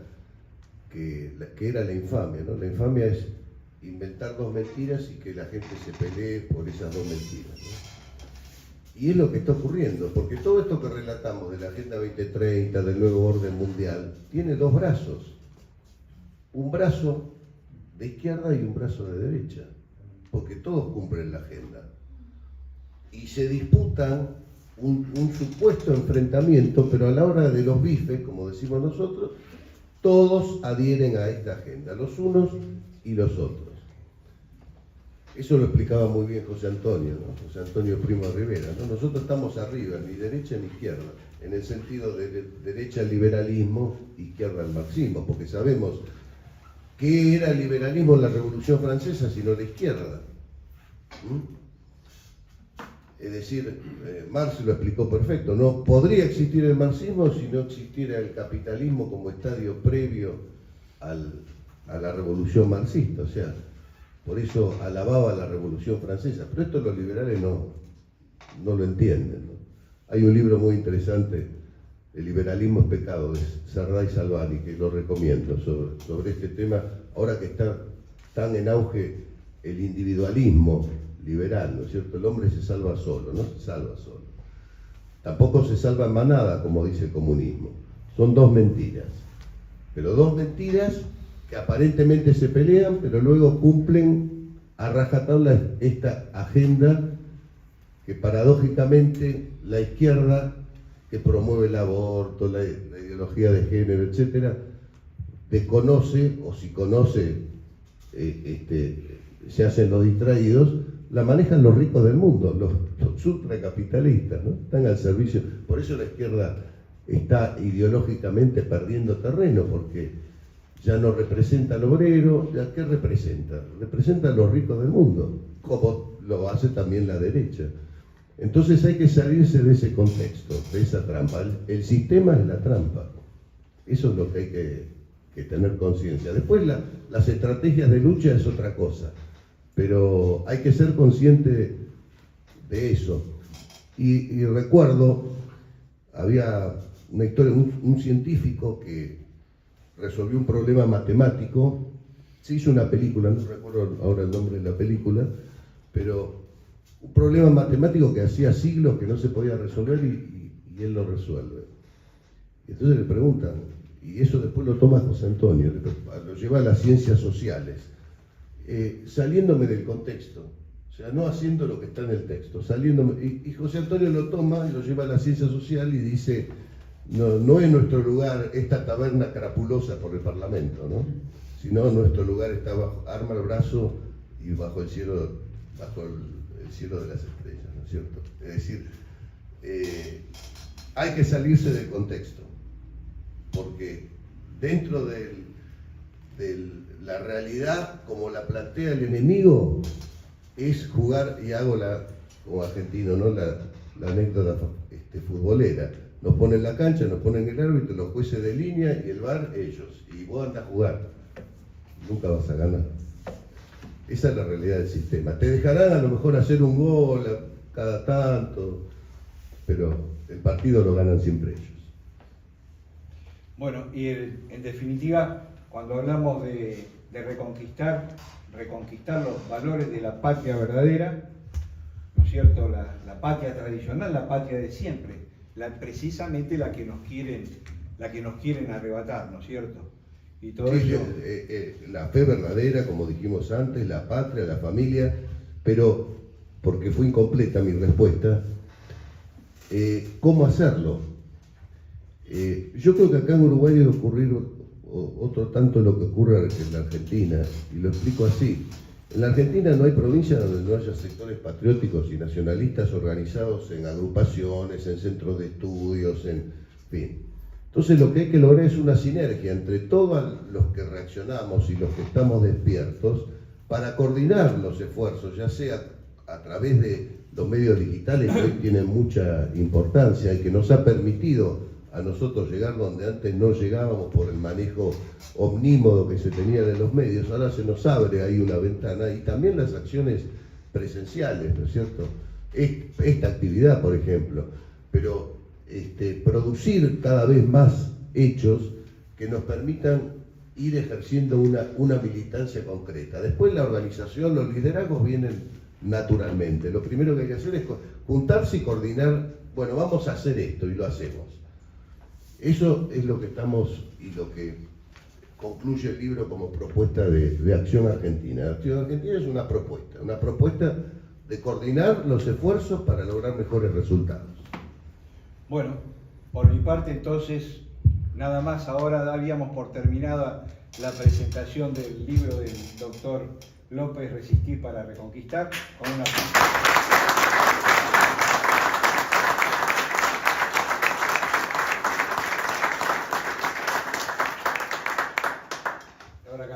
que era la infamia, ¿no? La infamia es inventar dos mentiras y que la gente se pelee por esas dos mentiras, ¿no? Y es lo que está ocurriendo, porque todo esto que relatamos de la Agenda 2030, del nuevo orden mundial, tiene dos brazos. Un brazo de izquierda y un brazo de derecha, porque todos cumplen la agenda. Y se disputan un supuesto enfrentamiento, pero a la hora de los bifes, como decimos nosotros, todos adhieren a esta agenda, los unos y los otros. Eso lo explicaba muy bien José Antonio, ¿no? José Antonio Primo Rivera, ¿no? Nosotros estamos arriba, ni derecha ni izquierda, en el sentido de derecha al liberalismo, izquierda al marxismo, porque sabemos qué era el liberalismo en la Revolución Francesa sino la izquierda. Es decir, Marx lo explicó perfecto, no podría existir el marxismo si no existiera el capitalismo como estadio previo a la Revolución marxista, o sea, por eso alababa la Revolución Francesa, pero esto los liberales no lo entienden, ¿no? Hay un libro muy interesante, El liberalismo es pecado, de Sardá y Salvani, que lo recomiendo, sobre este tema, ahora que está tan en auge el individualismo liberal, ¿no es cierto? El hombre se salva solo, no se salva solo. Tampoco se salva en manada, como dice el comunismo. Son dos mentiras, pero dos mentiras que aparentemente se pelean, pero luego cumplen a rajatabla esta agenda que paradójicamente la izquierda, que promueve el aborto, la ideología de género, etcétera, desconoce, o si conoce, se hacen los distraídos, la manejan los ricos del mundo, los ultracapitalistas, ¿no? Están al servicio. Por eso la izquierda está ideológicamente perdiendo terreno, porque ya no representa al obrero. ¿Ya qué representa? Representa a los ricos del mundo, como lo hace también la derecha. Entonces hay que salirse de ese contexto, de esa trampa. El sistema es la trampa. Eso es lo que hay que tener conciencia. Después las estrategias de lucha es otra cosa, pero hay que ser consciente de eso. Y recuerdo, había una historia, un científico que resolvió un problema matemático. Se hizo una película, no recuerdo ahora el nombre de la película, pero un problema matemático que hacía siglos que no se podía resolver y él lo resuelve. Y entonces le preguntan, y eso después lo toma José Antonio, lo lleva a las ciencias sociales, saliéndome del contexto, o sea, no haciendo lo que está en el texto, saliéndome, y José Antonio lo toma y lo lleva a la ciencia social y dice, no es nuestro lugar esta taberna crapulosa por el Parlamento, ¿no? Sino nuestro lugar está bajo, arma el brazo y bajo el cielo de las estrellas, ¿no es cierto? Es decir, hay que salirse del contexto, porque dentro de la realidad como la plantea el enemigo es jugar, y hago como argentino, ¿no? la anécdota futbolera. Nos ponen la cancha, nos ponen el árbitro, los jueces de línea y el VAR ellos, y vos andás a jugar, nunca vas a ganar. Esa es la realidad del sistema. Te dejarán a lo mejor hacer un gol cada tanto, pero el partido lo ganan siempre ellos. Bueno, y en definitiva, cuando hablamos de reconquistar los valores de la patria verdadera, ¿no es cierto? La patria tradicional, la patria de siempre, precisamente la que nos quieren arrebatar, ¿no es cierto? Y todo sí, eso... la fe verdadera, como dijimos antes, la patria, la familia, pero, porque fue incompleta mi respuesta, ¿cómo hacerlo? Yo creo que acá en Uruguay debe ocurrir otro tanto lo que ocurre en la Argentina, y lo explico así. En la Argentina no hay provincia donde no haya sectores patrióticos y nacionalistas organizados en agrupaciones, en centros de estudios, en fin. Entonces lo que hay que lograr es una sinergia entre todos los que reaccionamos y los que estamos despiertos para coordinar los esfuerzos, ya sea a través de los medios digitales que hoy tienen mucha importancia y que nos ha permitido a nosotros llegar donde antes no llegábamos por el manejo omnímodo que se tenía de los medios. Ahora se nos abre ahí una ventana, y también las acciones presenciales, ¿no es cierto? Esta actividad, por ejemplo, pero producir cada vez más hechos que nos permitan ir ejerciendo una militancia concreta. Después la organización, los liderazgos vienen naturalmente. Lo primero que hay que hacer es juntarse y coordinar, bueno, vamos a hacer esto y lo hacemos. Eso es lo que estamos y lo que concluye el libro como propuesta de Acción Argentina. Acción Argentina es una propuesta de coordinar los esfuerzos para lograr mejores resultados. Bueno, por mi parte entonces, nada más, ahora daríamos por terminada la presentación del libro del doctor López, Resistir para Reconquistar, con una...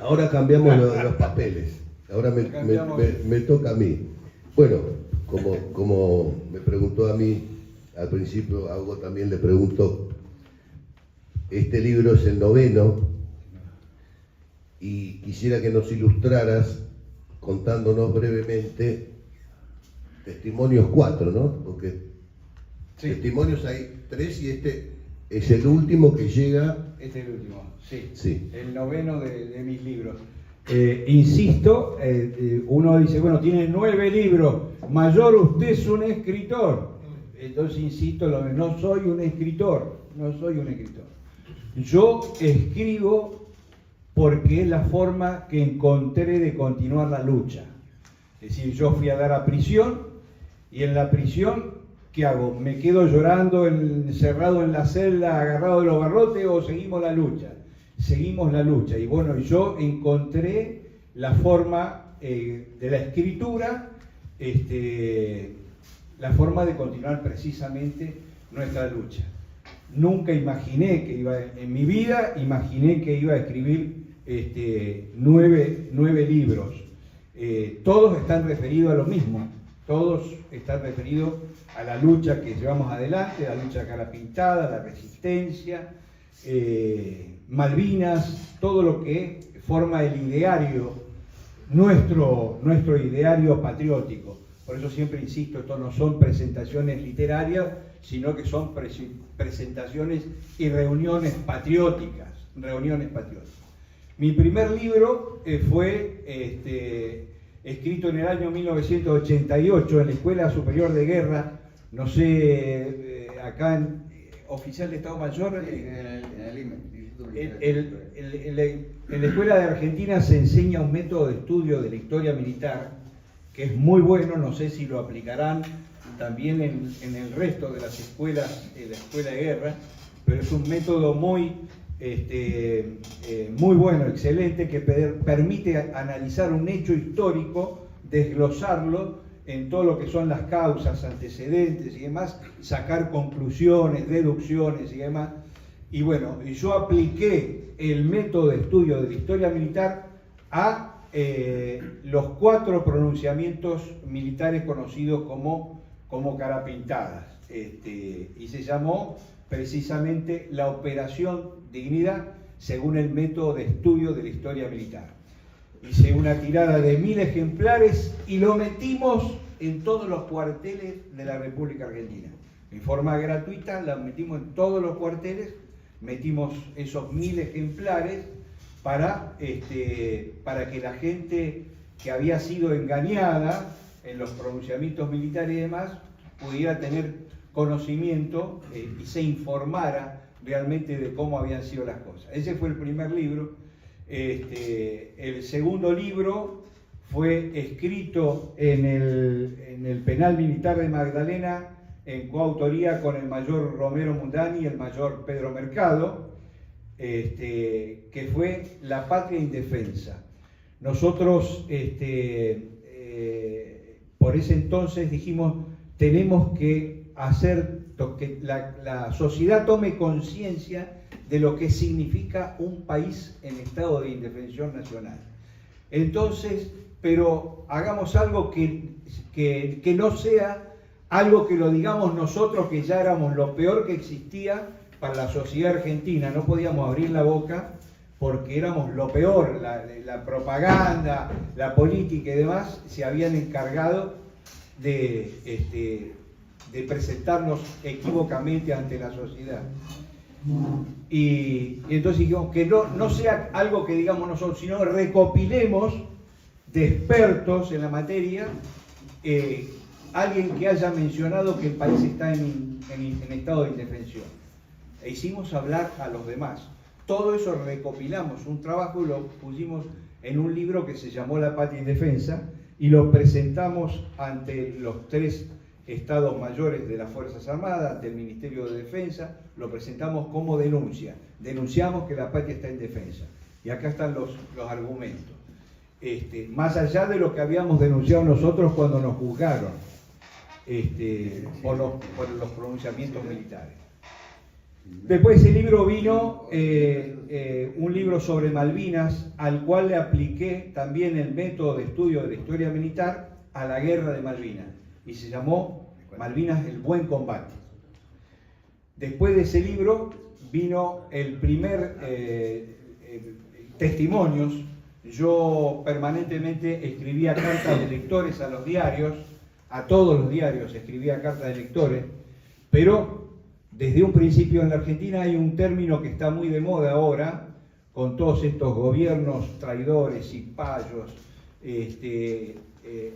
Ahora cambiamos los papeles. Ahora me toca a mí. Bueno, como me preguntó a mí al principio, a Hugo también le pregunto, este libro es el 9º y quisiera que nos ilustraras contándonos brevemente testimonios 4, ¿no? Porque sí, testimonios hay 3 y este es el último que llega. Este es el último, sí. Sí. El 9º de mis libros. Insisto, uno dice, bueno, tiene 9 libros, Mayor, usted es un escritor. Entonces insisto, no soy un escritor, no soy un escritor. Yo escribo porque es la forma que encontré de continuar la lucha. Es decir, yo fui a dar a prisión y en la prisión, ¿qué hago? ¿Me quedo llorando, encerrado en la celda, agarrado de los barrotes o seguimos la lucha? Seguimos la lucha. Y bueno, yo encontré la forma de la escritura, la forma de continuar precisamente nuestra lucha. Nunca imaginé que en mi vida imaginé que iba a escribir 9 libros. Todos están referidos a lo mismo, todos están referidos a la lucha que llevamos adelante, la lucha cara pintada, la resistencia, Malvinas, todo lo que forma el ideario, nuestro ideario patriótico. Por eso siempre insisto, esto no son presentaciones literarias, sino que son presentaciones y reuniones patrióticas. Mi primer libro fue escrito en el año 1988 en la Escuela Superior de Guerra, no sé, acá en Oficial de Estado Mayor, en la Escuela de Argentina se enseña un método de estudio de la historia militar que es muy bueno, no sé si lo aplicarán también en el resto de las escuelas, de la Escuela de Guerra, pero es un método muy bueno, excelente, que permite analizar un hecho histórico, desglosarlo en todo lo que son las causas, antecedentes y demás, sacar conclusiones, deducciones y demás. Y bueno, yo apliqué el método de estudio de la historia militar a los 4 pronunciamientos militares conocidos como cara pintadas, y se llamó precisamente la Operación Dignidad según el método de estudio de la historia militar. Hice una tirada de 1000 ejemplares y lo metimos en todos los cuarteles de la República Argentina. En forma gratuita la metimos en todos los cuarteles, metimos esos 1000 ejemplares para que la gente que había sido engañada en los pronunciamientos militares y demás pudiera tener conocimiento y se informara realmente de cómo habían sido las cosas. Ese fue el primer libro. El segundo libro fue escrito en el Penal Militar de Magdalena en coautoría con el mayor Romero Mundani y el mayor Pedro Mercado, que fue La Patria Indefensa. Nosotros por ese entonces dijimos, tenemos que hacer que la sociedad tome conciencia de lo que significa un país en estado de indefensión nacional. Entonces, pero hagamos algo que no sea algo que lo digamos nosotros, que ya éramos lo peor que existía para la sociedad argentina. No podíamos abrir la boca porque éramos lo peor. La propaganda, la política y demás se habían encargado de presentarnos equívocamente ante la sociedad. Y entonces dijimos que no sea algo que digamos nosotros, sino recopilemos de expertos en la materia, alguien que haya mencionado que el país está en estado de indefensión. E hicimos hablar a los demás. Todo eso recopilamos, un trabajo, y lo pusimos en un libro que se llamó La Patria Indefensa, y lo presentamos ante los 3 Estados Mayores de las Fuerzas Armadas, ante el Ministerio de Defensa, lo presentamos como denuncia. Denunciamos que la patria está indefensa. Y acá están los argumentos. Más allá de lo que habíamos denunciado nosotros cuando nos juzgaron por los pronunciamientos militares. Después ese libro vino, un libro sobre Malvinas, al cual le apliqué también el método de estudio de la historia militar a la guerra de Malvinas, y se llamó Malvinas, el buen combate. Después de ese libro vino el primer testimonios. Yo permanentemente escribía cartas de lectores a los diarios, a todos los diarios escribía cartas de lectores, pero desde un principio en la Argentina hay un término que está muy de moda ahora, con todos estos gobiernos traidores y payos,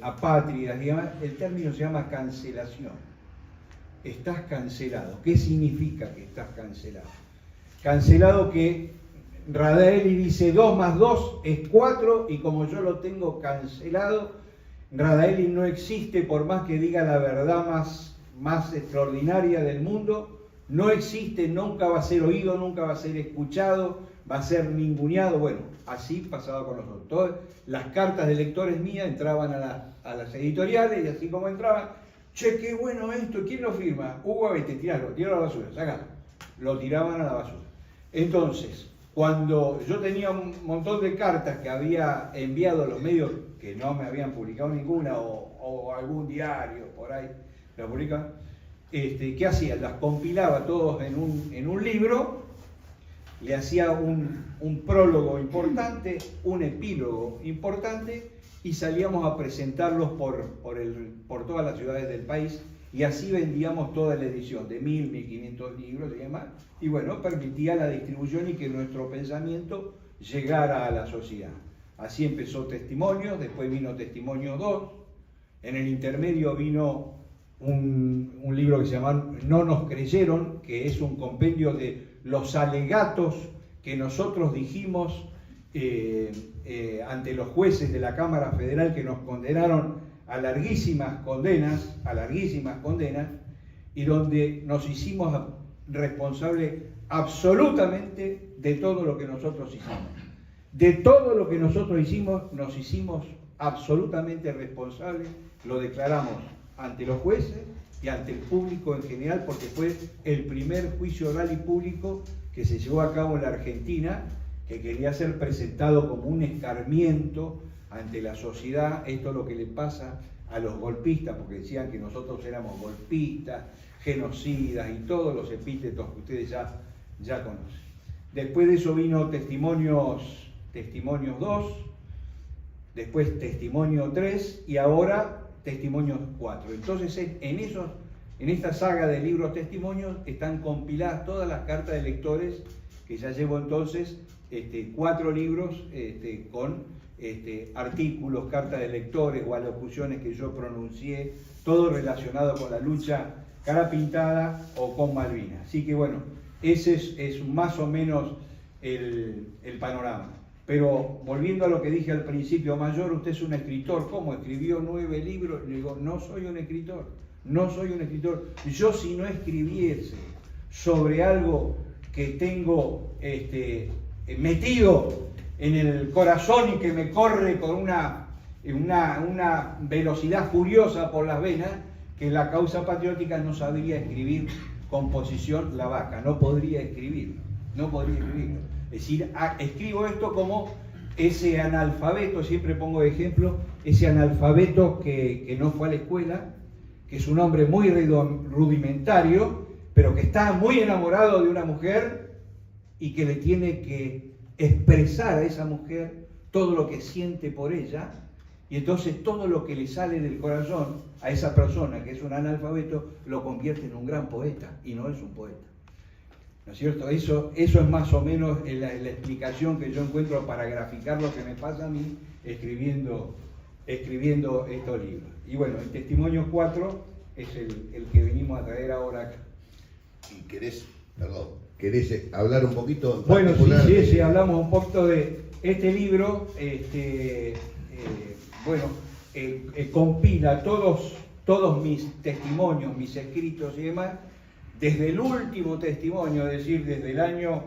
apátridas y demás. El término se llama cancelación. Estás cancelado. ¿Qué significa que estás cancelado? Cancelado que Radaelli dice 2 más 2 es 4, y como yo lo tengo cancelado, Radaelli no existe por más que diga la verdad más extraordinaria del mundo. No existe, nunca va a ser oído, nunca va a ser escuchado, va a ser ninguneado. Bueno, así pasaba con nosotros. Todas las cartas de lectores mías entraban a las editoriales, y así como entraban, che, qué bueno esto, ¿quién lo firma? Hugo Abete, tiralo, tira a la basura, saca. Lo tiraban a la basura. Entonces, cuando yo tenía un montón de cartas que había enviado a los medios que no me habían publicado ninguna, o algún diario por ahí la publicaba, ¿qué hacía? Las compilaba todos en un libro, le hacía un prólogo importante, un epílogo importante, y salíamos a presentarlos por todas las ciudades del país, y así vendíamos toda la edición de 1000, 1500 libros y demás, y bueno, permitía la distribución y que nuestro pensamiento llegara a la sociedad. Así empezó Testimonios, después vino Testimonios 2, en el intermedio vino un libro que se llama No nos creyeron, que es un compendio de los alegatos que nosotros dijimos ante los jueces de la Cámara Federal, que nos condenaron a larguísimas condenas, y donde nos hicimos responsables absolutamente de todo lo que nosotros hicimos. De todo lo que nosotros hicimos, nos hicimos absolutamente responsables, lo declaramos ante los jueces y ante el público en general, porque fue el primer juicio oral y público que se llevó a cabo en la Argentina, que quería ser presentado como un escarmiento ante la sociedad. Esto es lo que le pasa a los golpistas, porque decían que nosotros éramos golpistas, genocidas y todos los epítetos que ustedes ya conocen. Después de eso vino Testimonios 2, después Testimonio 3 y ahora Testimonios 4. Entonces en esta saga de libros testimonios están compiladas todas las cartas de lectores, que ya llevo entonces 4 libros con artículos, cartas de lectores o alocuciones que yo pronuncié, todo relacionado con la lucha cara pintada o con Malvinas. Así que bueno, ese es más o menos el panorama. Pero volviendo a lo que dije al principio, Mayor, usted es un escritor. ¿Cómo? ¿Escribió 9 libros? Le digo, no soy un escritor, no soy un escritor. Yo, si no escribiese sobre algo que tengo metido en el corazón y que me corre con una velocidad furiosa por las venas, que la causa patriótica, no sabría escribir composición La Vaca, no podría escribirlo. Es decir, escribo esto como ese analfabeto, siempre pongo de ejemplo, ese analfabeto que no fue a la escuela, que es un hombre muy rudimentario, pero que está muy enamorado de una mujer y que le tiene que expresar a esa mujer todo lo que siente por ella, y entonces todo lo que le sale del corazón a esa persona que es un analfabeto lo convierte en un gran poeta, y no es un poeta. ¿no es cierto? Eso es más o menos la explicación que yo encuentro para graficar lo que me pasa a mí escribiendo estos libros. Y bueno, el testimonio 4 es el que venimos a traer ahora acá. ¿Y querés hablar un poquito? Bueno, sí, hablamos un poquito de este libro. Compila todos mis testimonios, mis escritos y demás, desde el último testimonio, es decir, desde el año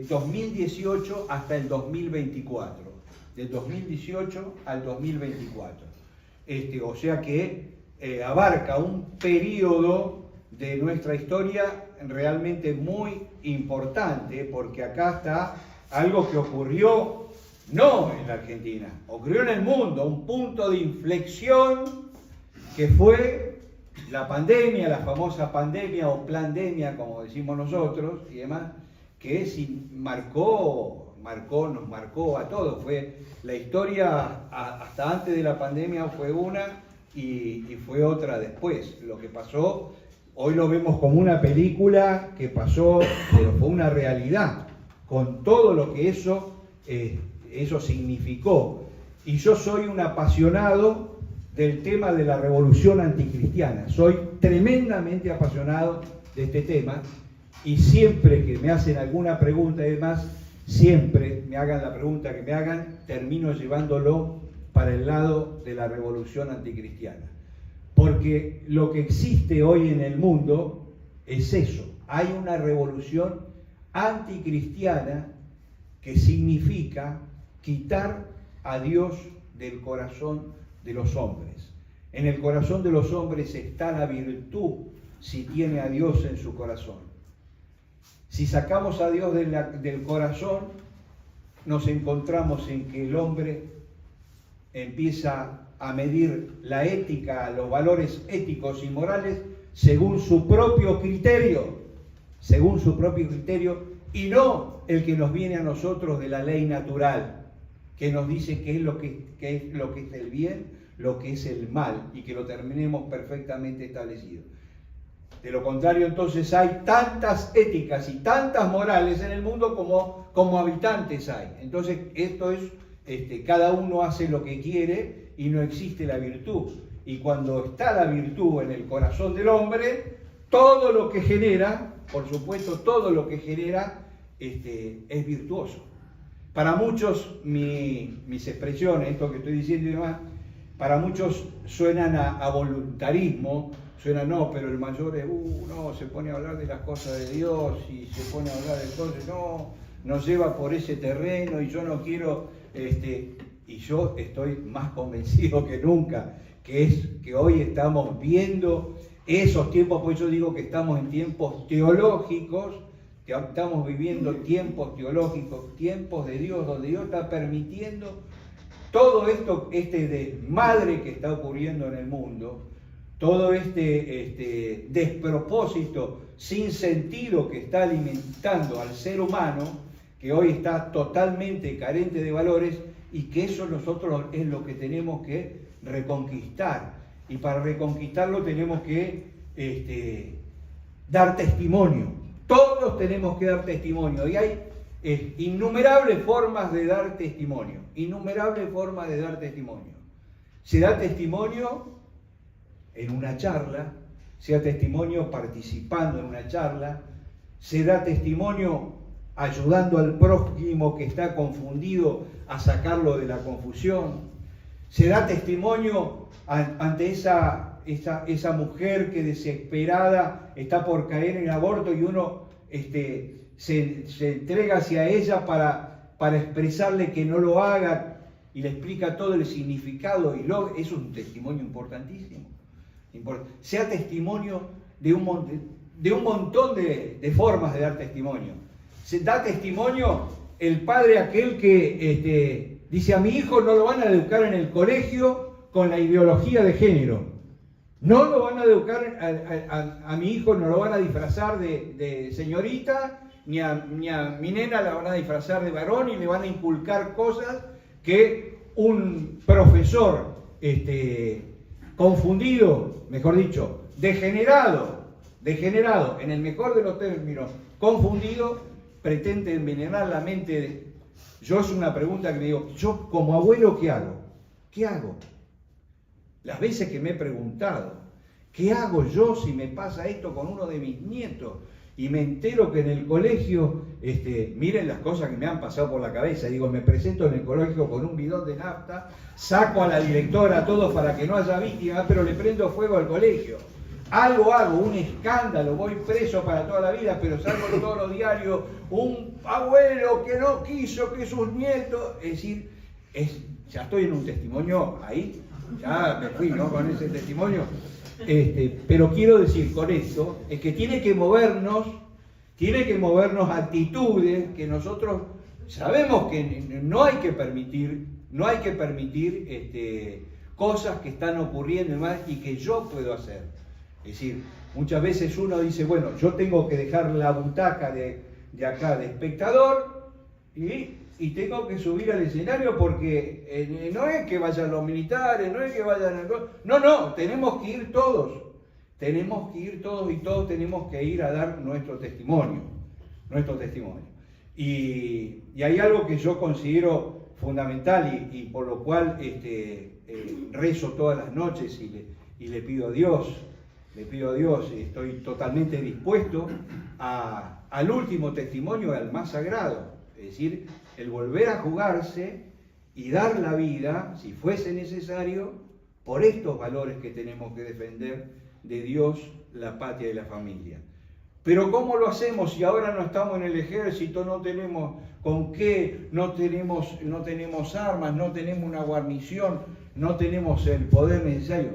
2018 hasta el 2024. Del 2018 al 2024. O sea que abarca un periodo de nuestra historia realmente muy importante, porque acá está algo que ocurrió no en la Argentina, ocurrió en el mundo, un punto de inflexión que fue la pandemia, la famosa pandemia o plandemia, como decimos nosotros, y demás, que nos marcó a todos. Fue la historia hasta antes de la pandemia fue una y fue otra después. Lo que pasó, hoy lo vemos como una película que pasó, pero fue una realidad, con todo lo que eso significó. Y yo soy un apasionado del tema de la revolución anticristiana. Soy tremendamente apasionado de este tema y siempre que me hacen alguna pregunta y demás, siempre me hagan la pregunta que me hagan, termino llevándolo para el lado de la revolución anticristiana. Porque lo que existe hoy en el mundo es eso. Hay una revolución anticristiana que significa quitar a Dios del corazón de los hombres. En el corazón de los hombres está la virtud si tiene a Dios en su corazón. Si sacamos a Dios del corazón, nos encontramos en que el hombre empieza a medir la ética, los valores éticos y morales según su propio criterio, y no el que nos viene a nosotros de la ley natural, que nos dice qué es lo que es el bien, lo que es el mal, y que lo tenemos perfectamente establecido. De lo contrario, entonces hay tantas éticas y tantas morales en el mundo como habitantes hay. Entonces, esto es, cada uno hace lo que quiere y no existe la virtud. Y cuando está la virtud en el corazón del hombre, todo lo que genera, por supuesto, todo lo que genera es virtuoso. Para muchos, mis expresiones, esto que estoy diciendo y demás, para muchos suenan a voluntarismo, suena no, pero el mayor es, no, se pone a hablar de las cosas de Dios y se pone a hablar de cosas, no, nos lleva por ese terreno y yo no quiero, y yo estoy más convencido que nunca, que hoy estamos viendo esos tiempos, por eso digo que estamos en tiempos teológicos, que estamos viviendo tiempos teológicos, tiempos de Dios, donde Dios está permitiendo todo esto, desmadre que está ocurriendo en el mundo, todo este despropósito sin sentido que está alimentando al ser humano, que hoy está totalmente carente de valores, y que eso nosotros es lo que tenemos que reconquistar. Y para reconquistarlo tenemos que dar testimonio. Todos tenemos que dar testimonio. Y hay innumerables formas de dar testimonio. Innumerables formas de dar testimonio. Se da testimonio en una charla, se da testimonio participando en una charla, se da testimonio ayudando al prójimo que está confundido a sacarlo de la confusión, se da testimonio ante esa mujer que desesperada está por caer en aborto y uno se entrega hacia ella para expresarle que no lo haga y le explica todo el significado, y es un testimonio importantísimo. Sea testimonio de un montón de formas de dar testimonio. Se da testimonio el padre aquel que dice: a mi hijo no lo van a educar en el colegio con la ideología de género. No lo van a educar, a mi hijo no lo van a disfrazar de señorita, ni a mi nena la van a disfrazar de varón, y le van a inculcar cosas que un profesor confundido, mejor dicho, degenerado, en el mejor de los términos, confundido, pretende envenenar la mente. Yo es una pregunta que me digo, yo como abuelo, ¿qué hago? ¿Qué hago? Las veces que me he preguntado, ¿qué hago yo si me pasa esto con uno de mis nietos? Y me entero que en el colegio, miren las cosas que me han pasado por la cabeza. Digo, me presento en el colegio con un bidón de nafta, saco a la directora, a todos para que no haya víctimas, pero le prendo fuego al colegio. Algo hago, un escándalo, voy preso para toda la vida, pero salgo en todos los diarios, un abuelo que no quiso que sus nietos... Es decir, ya estoy en un testimonio ahí, ya me fui, ¿no?, con ese testimonio. Pero quiero decir con esto, es que tiene que movernos actitudes que nosotros sabemos que no hay que permitir cosas que están ocurriendo y más, y que yo puedo hacer. Es decir, muchas veces uno dice, bueno, yo tengo que dejar la butaca de acá de espectador y tengo que subir al escenario porque no es que vayan los militares, no es que vayan... No, tenemos que ir todos y todos tenemos que ir a dar nuestro testimonio. Y hay algo que yo considero fundamental y por lo cual rezo todas las noches y le pido a Dios, estoy totalmente dispuesto al último testimonio, al más sagrado, es decir, el volver a jugarse y dar la vida, si fuese necesario, por estos valores que tenemos que defender de Dios, la patria y la familia. Pero ¿cómo lo hacemos si ahora no estamos en el ejército, no tenemos con qué, no tenemos armas, no tenemos una guarnición, no tenemos el poder necesario?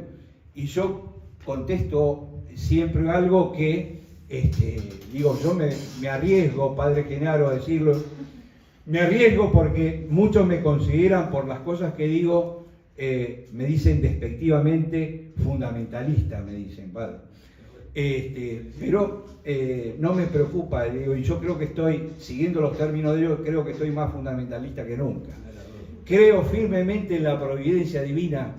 Y yo contesto siempre algo que, digo, yo me arriesgo, Padre Genaro, a decirlo, me arriesgo porque muchos me consideran, por las cosas que digo, me dicen despectivamente fundamentalista, me dicen, Padre. Pero no me preocupa, digo, y yo creo que estoy, siguiendo los términos de Dios, creo que estoy más fundamentalista que nunca. Creo firmemente en la providencia divina,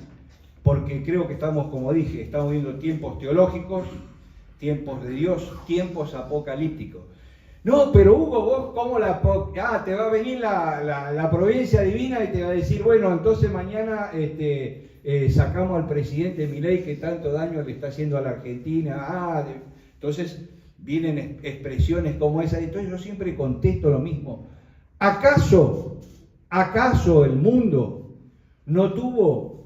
porque creo que estamos, como dije, estamos viviendo tiempos teológicos, tiempos de Dios, tiempos apocalípticos. No, pero Hugo, vos cómo te va a venir la providencia divina y te va a decir, bueno, entonces mañana sacamos al presidente Milei que tanto daño le está haciendo a la Argentina. Entonces vienen expresiones como esa. Entonces yo siempre contesto lo mismo. ¿Acaso el mundo no tuvo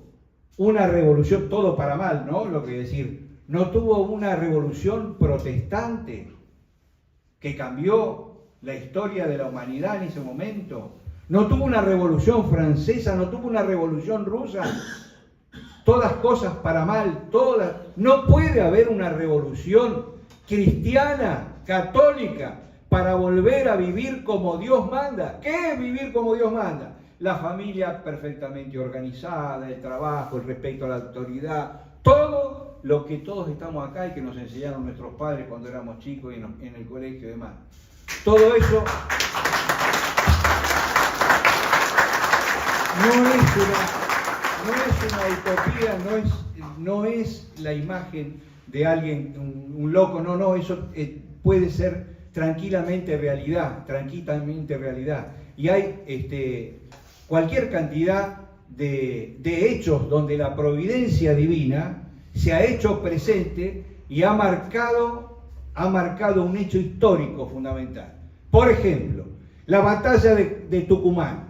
una revolución, todo para mal, ¿no? Lo que decir, no tuvo una revolución protestante que cambió la historia de la humanidad en ese momento? No tuvo una revolución francesa, no tuvo una revolución rusa. Todas cosas para mal, todas. No puede haber una revolución cristiana, católica, para volver a vivir como Dios manda. ¿Qué es vivir como Dios manda? La familia perfectamente organizada, el trabajo, el respeto a la autoridad, todo lo que todos estamos acá y que nos enseñaron nuestros padres cuando éramos chicos y en el colegio y demás. Todo eso no es una utopía, no es la imagen de alguien, un loco, no, eso puede ser tranquilamente realidad. Y hay cualquier cantidad de hechos donde la providencia divina se ha hecho presente y ha marcado un hecho histórico fundamental. Por ejemplo, la batalla de Tucumán.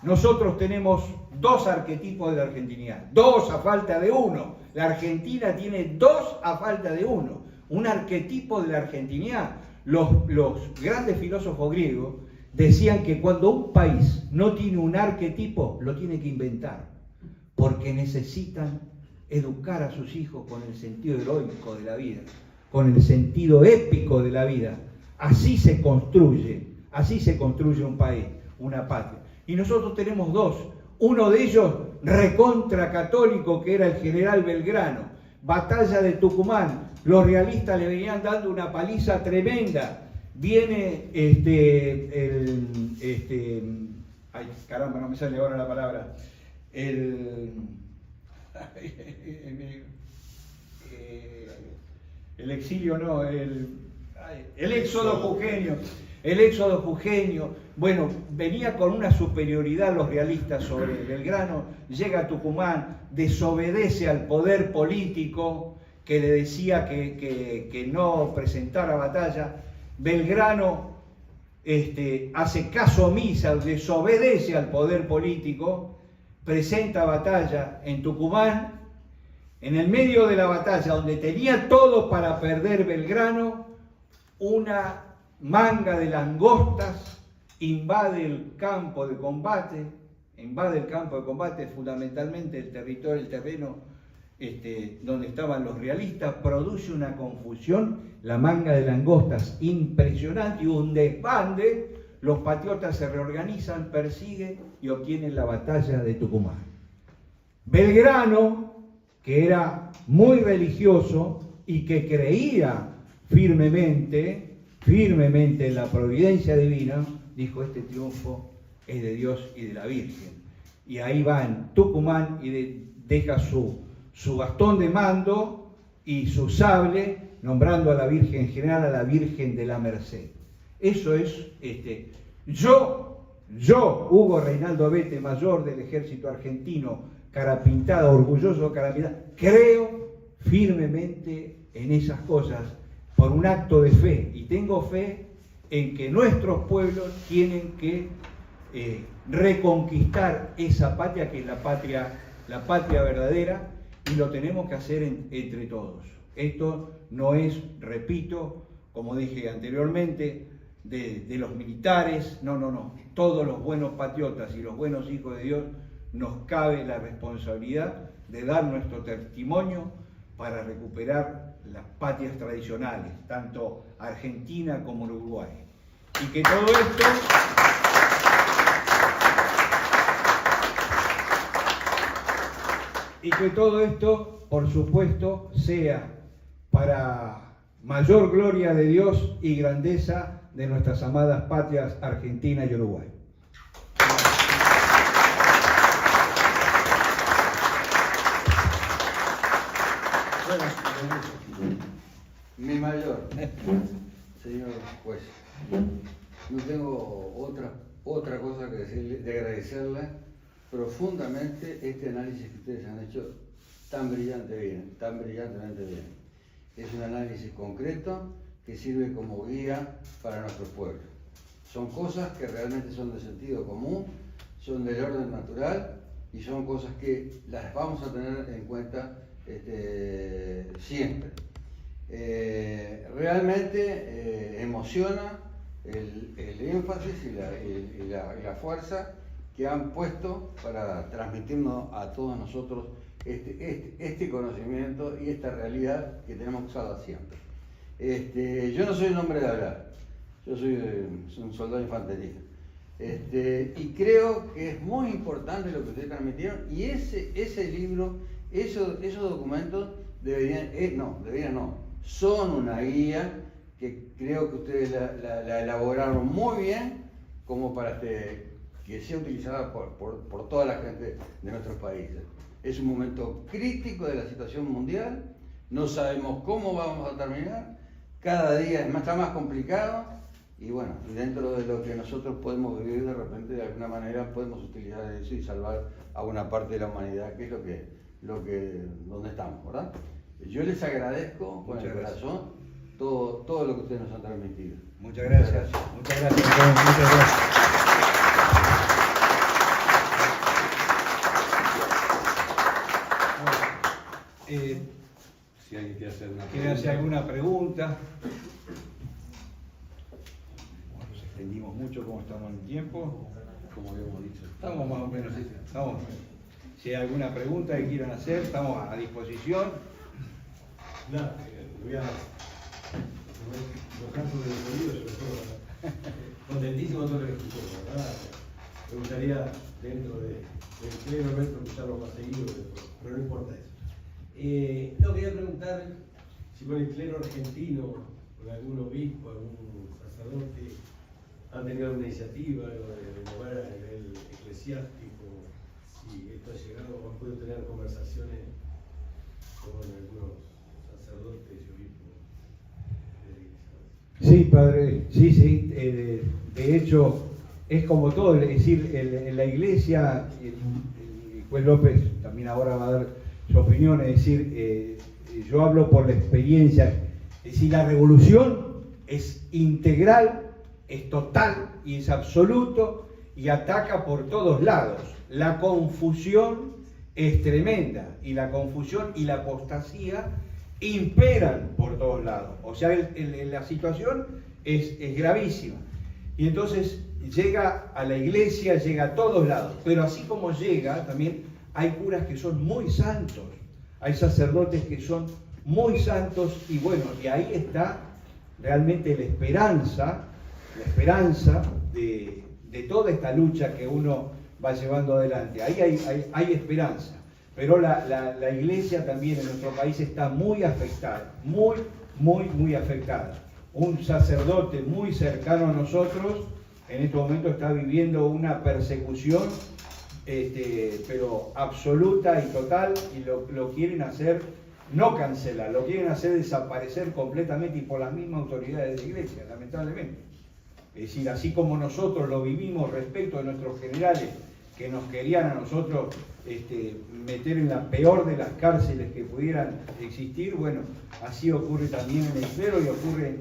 Nosotros tenemos dos arquetipos de la argentinidad, dos a falta de uno. La Argentina tiene dos a falta de uno. Un arquetipo de la argentinidad. Los grandes filósofos griegos decían que cuando un país no tiene un arquetipo, lo tiene que inventar, porque necesitan educar a sus hijos con el sentido heroico de la vida, con el sentido épico de la vida. Así se construye un país, una patria. Y nosotros tenemos dos. Uno de ellos, recontra católico, que era el general Belgrano. Batalla de Tucumán. Los realistas le venían dando una paliza tremenda. Viene ay, caramba, no me sale ahora la palabra. El exilio no, El éxodo jujeño, bueno, venía con una superioridad los realistas sobre Belgrano, llega a Tucumán, desobedece al poder político que le decía que no presentara batalla. Belgrano hace caso omiso, desobedece al poder político, presenta batalla en Tucumán. En el medio de la batalla, donde tenía todo para perder Belgrano, una manga de langostas invade el campo de combate, fundamentalmente el terreno donde estaban los realistas, produce una confusión, la manga de langostas impresionante y un desbande. Los patriotas se reorganizan, persiguen y obtienen la batalla de Tucumán. Belgrano, que era muy religioso y que creía firmemente en la providencia divina, dijo: este triunfo es de Dios y de la Virgen. Y ahí va en Tucumán y deja su bastón de mando y su sable, nombrando a la Virgen general, a la Virgen de la Merced. Eso es, yo, Hugo Reinaldo Abete, mayor del ejército argentino, cara pintada, orgulloso de cara pintada, creo firmemente en esas cosas por un acto de fe, y tengo fe en que nuestros pueblos tienen que reconquistar esa patria que es la patria verdadera, y lo tenemos que hacer entre todos. Esto no es, repito, como dije anteriormente, de los militares, no. Todos los buenos patriotas y los buenos hijos de Dios nos cabe la responsabilidad de dar nuestro testimonio para recuperar las patrias tradicionales, tanto Argentina como Uruguay. Y que todo esto, por supuesto, sea para mayor gloria de Dios y grandeza de nuestras amadas patrias Argentina y Uruguay. Mi mayor, señor juez, no tengo otra cosa que decirle, de agradecerle profundamente este análisis que ustedes han hecho tan brillantemente bien. Es un análisis concreto que sirve como guía para nuestro pueblo. Son cosas que realmente son de sentido común, son del orden natural y son cosas que las vamos a tener en cuenta siempre. Realmente emociona el énfasis y la fuerza que han puesto para transmitirnos a todos nosotros este conocimiento y esta realidad que tenemos que usarla siempre. Yo no soy un hombre de hablar, yo soy un soldado de infantería. Y creo que es muy importante lo que ustedes transmitieron, y ese libro, esos documentos son una guía que creo que ustedes la elaboraron muy bien como para que sea utilizada por toda la gente de nuestros países. Es un momento crítico de la situación mundial, no sabemos cómo vamos a terminar, cada día está más complicado, y bueno, dentro de lo que nosotros podemos vivir, de repente de alguna manera podemos utilizar eso y salvar a una parte de la humanidad, que es donde estamos, ¿verdad? Yo les agradezco con el corazón todo lo que ustedes nos han transmitido. Muchas gracias. Muchas gracias. Si alguien quiere hacer alguna pregunta. Nos extendimos mucho, como estamos en el tiempo. Como habíamos dicho. Estamos más o menos. Si hay alguna pregunta que quieran hacer, estamos a disposición. Voy a los casos de los oídos, sobre todo. Contentísimo todo lo que escuché, ¿verdad? Me gustaría, dentro del clero nuestro, escucharlo más seguido, pero no importa eso. No, quería preguntar si con el clero argentino, con algún obispo, algún sacerdote, han tenido alguna iniciativa de mover a nivel eclesiástico, si esto ha llegado, han podido tener conversaciones con algunos sacerdotes y obispos de la iglesia. Sí, padre, sí, sí. De hecho, es como todo, es decir, en la iglesia, el juez López también ahora va a dar su opinión, es decir, yo hablo por la experiencia, es decir, la revolución es integral, es total y es absoluto y ataca por todos lados. La confusión es tremenda y la confusión y la apostasía imperan por todos lados. O sea, la situación es gravísima. Y entonces llega a la iglesia, llega a todos lados. Pero así como llega, también hay curas que son muy santos. Hay sacerdotes que son muy santos y bueno, y ahí está realmente la esperanza de toda esta lucha que uno va llevando adelante. Ahí hay esperanza. Pero la iglesia también en nuestro país está muy afectada, muy afectada. Un sacerdote muy cercano a nosotros en este momento está viviendo una persecución, pero absoluta y total, y lo quieren hacer, no cancelar, lo quieren hacer desaparecer completamente y por las mismas autoridades de la iglesia, lamentablemente. Es decir, así como nosotros lo vivimos respecto a nuestros generales, que nos querían a nosotros meter en la peor de las cárceles que pudieran existir, bueno, así ocurre también en el clero y ocurre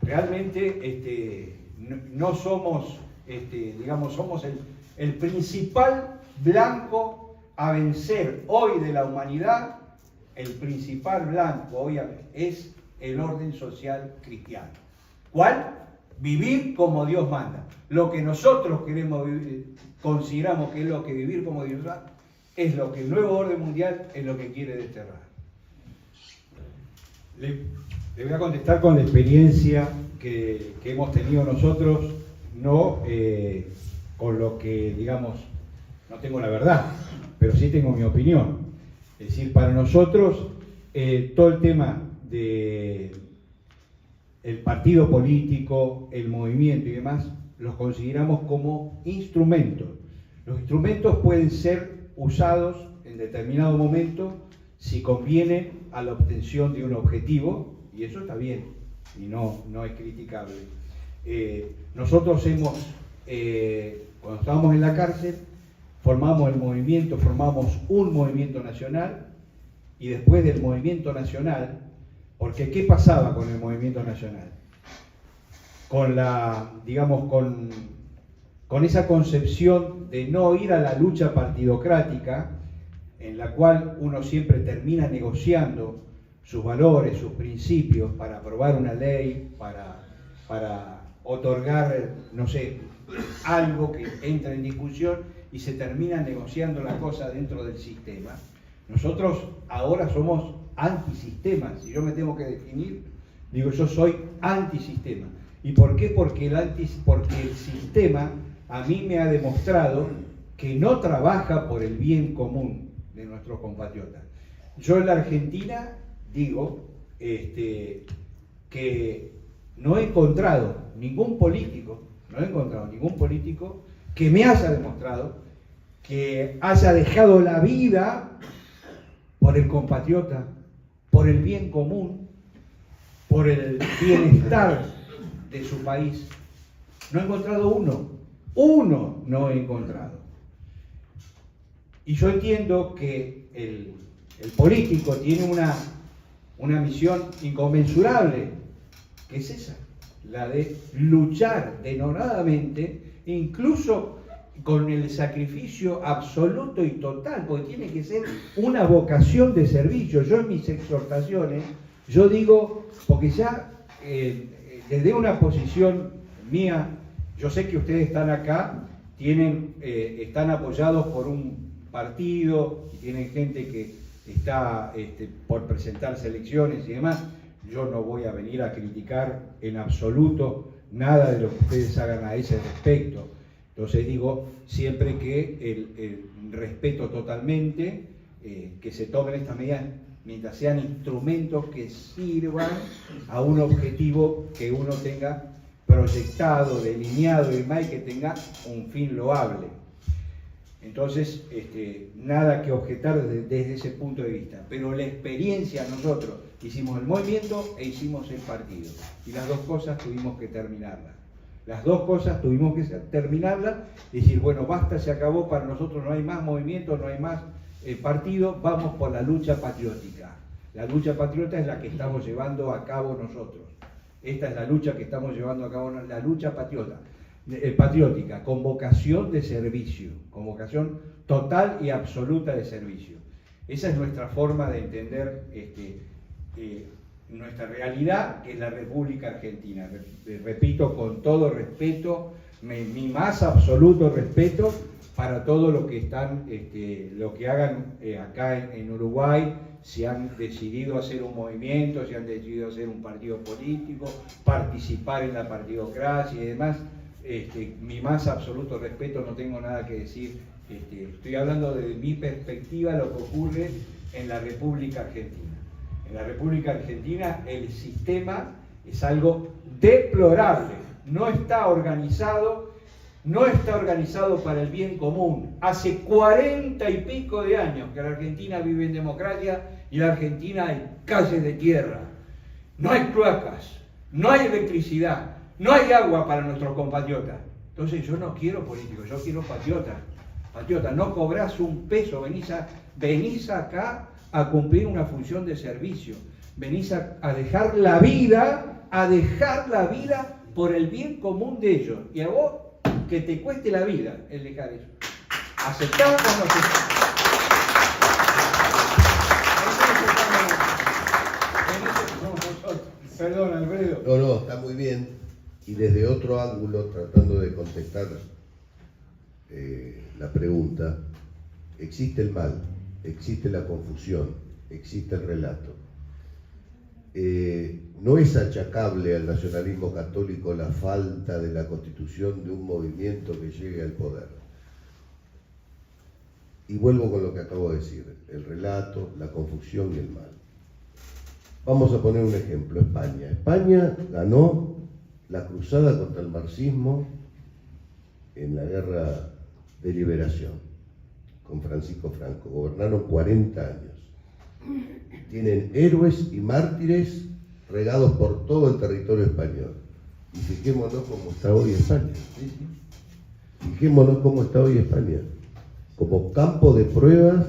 realmente no somos, digamos, somos el principal blanco a vencer hoy de la humanidad. El principal blanco hoy es el orden social cristiano. ¿Cuál? Vivir como Dios manda. Lo que nosotros queremos vivir, consideramos que es lo que vivir como Dios manda, es lo que el nuevo orden mundial es lo que quiere desterrar. Le voy a contestar con la experiencia que hemos tenido nosotros, no con lo que, digamos, no tengo la verdad, pero sí tengo mi opinión. Es decir, para nosotros todo el tema de el partido político, el movimiento y demás, los consideramos como instrumentos. Los instrumentos pueden ser usados en determinado momento si conviene a la obtención de un objetivo, y eso está bien, y no es criticable. Nosotros cuando estábamos en la cárcel, formamos un movimiento nacional, y después del movimiento nacional, porque ¿qué pasaba con el movimiento nacional? Con esa concepción de no ir a la lucha partidocrática, en la cual uno siempre termina negociando sus valores, sus principios, para aprobar una ley, para otorgar, no sé, algo que entra en discusión y se termina negociando la cosa dentro del sistema. Nosotros ahora somos antisistema. Si yo me tengo que definir, digo, yo soy antisistema. ¿Y por qué? Porque el sistema a mí me ha demostrado que no trabaja por el bien común de nuestros compatriotas. Yo en la Argentina digo que no he encontrado ningún político que me haya demostrado que haya dejado la vida por el compatriota, por el bien común, por el bienestar de su país. No he encontrado uno no he encontrado. Y yo entiendo que el político tiene una misión inconmensurable, que es esa, la de luchar denodadamente, incluso con el sacrificio absoluto y total, porque tiene que ser una vocación de servicio. Yo en mis exhortaciones, yo digo, porque ya desde una posición mía, yo sé que ustedes están acá, están apoyados por un partido, y tienen gente que está por presentarse elecciones y demás. Yo no voy a venir a criticar en absoluto nada de lo que ustedes hagan a ese respecto. Entonces digo, siempre que el respeto totalmente, que se tomen estas medidas mientras sean instrumentos que sirvan a un objetivo que uno tenga proyectado, delineado y demás, y que tenga un fin loable. Entonces, nada que objetar desde ese punto de vista. Pero la experiencia nosotros, Hicimos el movimiento e hicimos el partido. Y las dos cosas tuvimos que terminarlas. Las dos cosas tuvimos que terminarlas y decir, bueno, basta, se acabó, para nosotros no hay más movimiento, no hay más partido, vamos por la lucha patriótica. La lucha patriota es la que estamos llevando a cabo nosotros. Esta es la lucha que estamos llevando a cabo, la lucha patriótica, con vocación de servicio, con vocación total y absoluta de servicio. Esa es nuestra forma de entender nuestra realidad, que es la República Argentina. Repito, con todo respeto, mi más absoluto respeto para todo lo que están, lo que hagan acá en Uruguay, si han decidido hacer un movimiento, si han decidido hacer un partido político, participar en la partidocracia y demás. Mi más absoluto respeto, no tengo nada que decir. Estoy hablando desde mi perspectiva lo que ocurre en la República Argentina. En la República Argentina el sistema es algo deplorable, no está organizado para el bien común. Hace 40 y pico de años que la Argentina vive en democracia y en la Argentina hay calles de tierra, no hay cloacas, no hay electricidad, no hay agua para nuestros compatriotas. Entonces yo no quiero políticos, yo quiero patriotas. Patriotas, no cobrás un peso, venís acá a cumplir una función de servicio, venís a dejar la vida, por el bien común de ellos. Y a vos, que te cueste la vida el dejar eso. ¿Aceptamos o no aceptamos? Perdón, Alfredo. No, está muy bien. Y desde otro ángulo, tratando de contestar la pregunta, existe el mal, existe la confusión, existe el relato. No es achacable al nacionalismo católico la falta de la constitución de un movimiento que llegue al poder. Y vuelvo con lo que acabo de decir, el relato, la confusión y el mal. Vamos a poner un ejemplo, España. España ganó la cruzada contra el marxismo en la guerra de liberación con Francisco Franco. Gobernaron 40 años. Tienen héroes y mártires regados por todo el territorio español. Y fijémonos cómo está hoy España. Fijémonos cómo está hoy España. Como campo de pruebas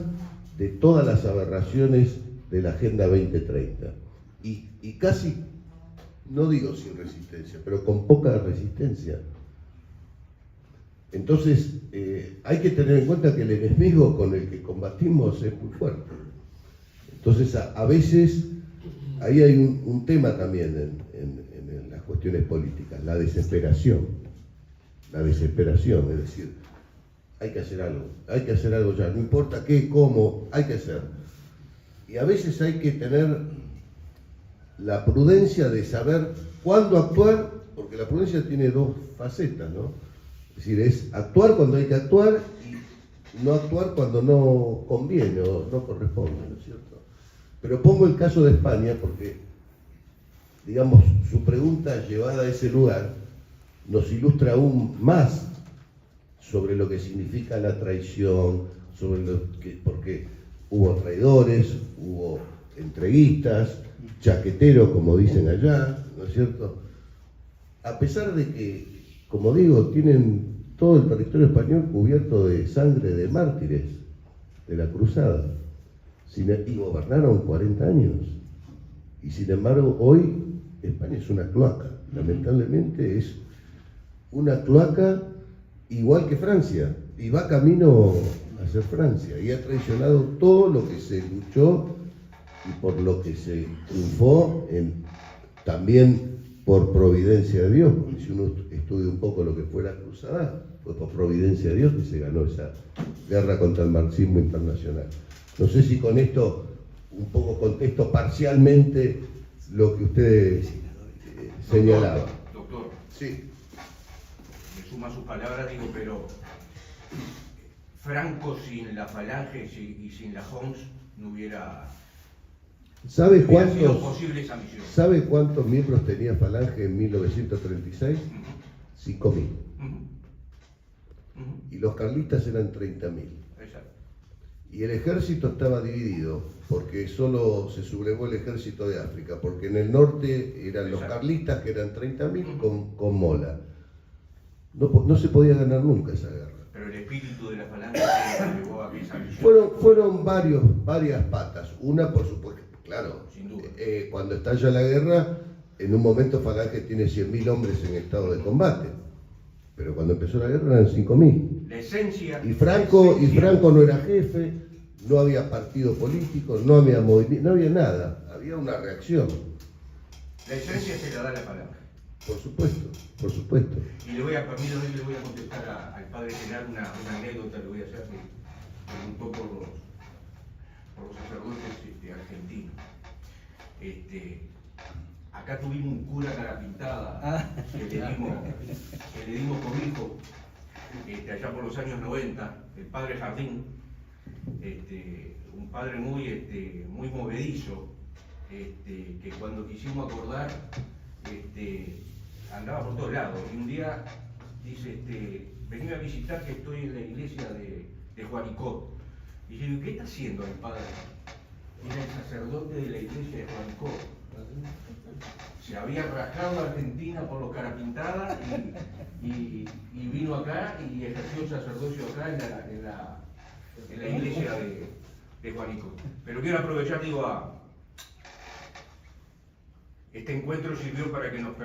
de todas las aberraciones de la Agenda 2030. Y casi, no digo sin resistencia, pero con poca resistencia. Entonces, hay que tener en cuenta que el enemigo con el que combatimos es muy fuerte. Entonces, a veces, ahí hay un tema también en las cuestiones políticas, la desesperación. La desesperación, es decir, hay que hacer algo ya, no importa qué, cómo, hay que hacer. Y a veces hay que tener la prudencia de saber cuándo actuar, porque la prudencia tiene dos facetas, ¿no? Es decir, es actuar cuando hay que actuar y no actuar cuando no conviene o no corresponde, ¿no es cierto? Pero pongo el caso de España porque, digamos, su pregunta llevada a ese lugar nos ilustra aún más sobre lo que significa la traición, porque hubo traidores, hubo entreguistas, chaqueteros, como dicen allá, ¿no es cierto? A pesar de que, como digo, tienen todo el territorio español cubierto de sangre de mártires de la cruzada, y gobernaron 40 años. Y sin embargo, hoy España es una cloaca, lamentablemente es una cloaca igual que Francia, y va camino a ser Francia, y ha traicionado todo lo que se luchó y por lo que se triunfó, también por providencia de Dios, porque si uno estudia un poco lo que fue la cruzada, fue por providencia de Dios que se ganó esa guerra contra el marxismo internacional. No sé si con esto un poco contesto parcialmente lo que usted señalaba. Doctor, sí. me suma sus palabras, digo, pero Franco sin la Falange y sin la Homs no hubiera ¿Sabe sido posible esa misión. ¿Sabe cuántos miembros tenía Falange en 1936? 5.000. Y los carlistas eran 30.000. Exacto. Y el ejército estaba dividido, porque solo se sublevó el ejército de África, porque en el norte eran los carlistas, que eran 30.000, con Mola. No se podía ganar nunca esa guerra. Pero el espíritu de la falange se llevó a esa visión. Fueron varias patas. Una, por supuesto, claro, Sin duda. Cuando estalla la guerra, en un momento Falange tiene 100.000 hombres en estado de combate. Pero cuando empezó la guerra eran 5.000. La esencia. Y Franco no era jefe, no había partido político, no había movimiento, no había nada. Había una reacción. La esencia se la da la falange. Por supuesto, por supuesto. Y le voy a contestar al padre Genaro una anécdota, le voy a hacer, que preguntó por los sacerdotes argentinos. Acá tuvimos un cura cara pintada que le dimos cobijo allá por los años 90, el padre Jardín, un padre muy movedizo, que cuando quisimos acordar andaba por todos lados. Y un día dice, venime a visitar que estoy en la iglesia de Juanicó. Y yo digo, ¿qué está haciendo el padre? Era el sacerdote de la iglesia de Juanicó. Se había rajado a Argentina por los Carapintadas y vino acá y ejerció el sacerdocio acá en la iglesia de Juanicó. Pero quiero aprovechar, este encuentro sirvió para que nos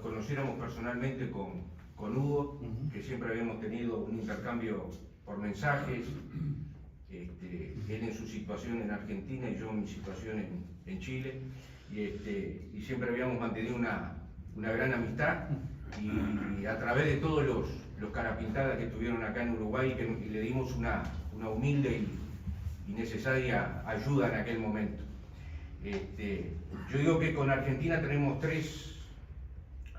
conociéramos personalmente con Hugo, que siempre habíamos tenido un intercambio por mensajes, él en su situación en Argentina y yo en mi situación en Chile, y siempre habíamos mantenido una gran amistad, y a través de todos los carapintadas que estuvieron acá en Uruguay, y le dimos una humilde y necesaria ayuda en aquel momento. Yo digo que con Argentina tenemos 3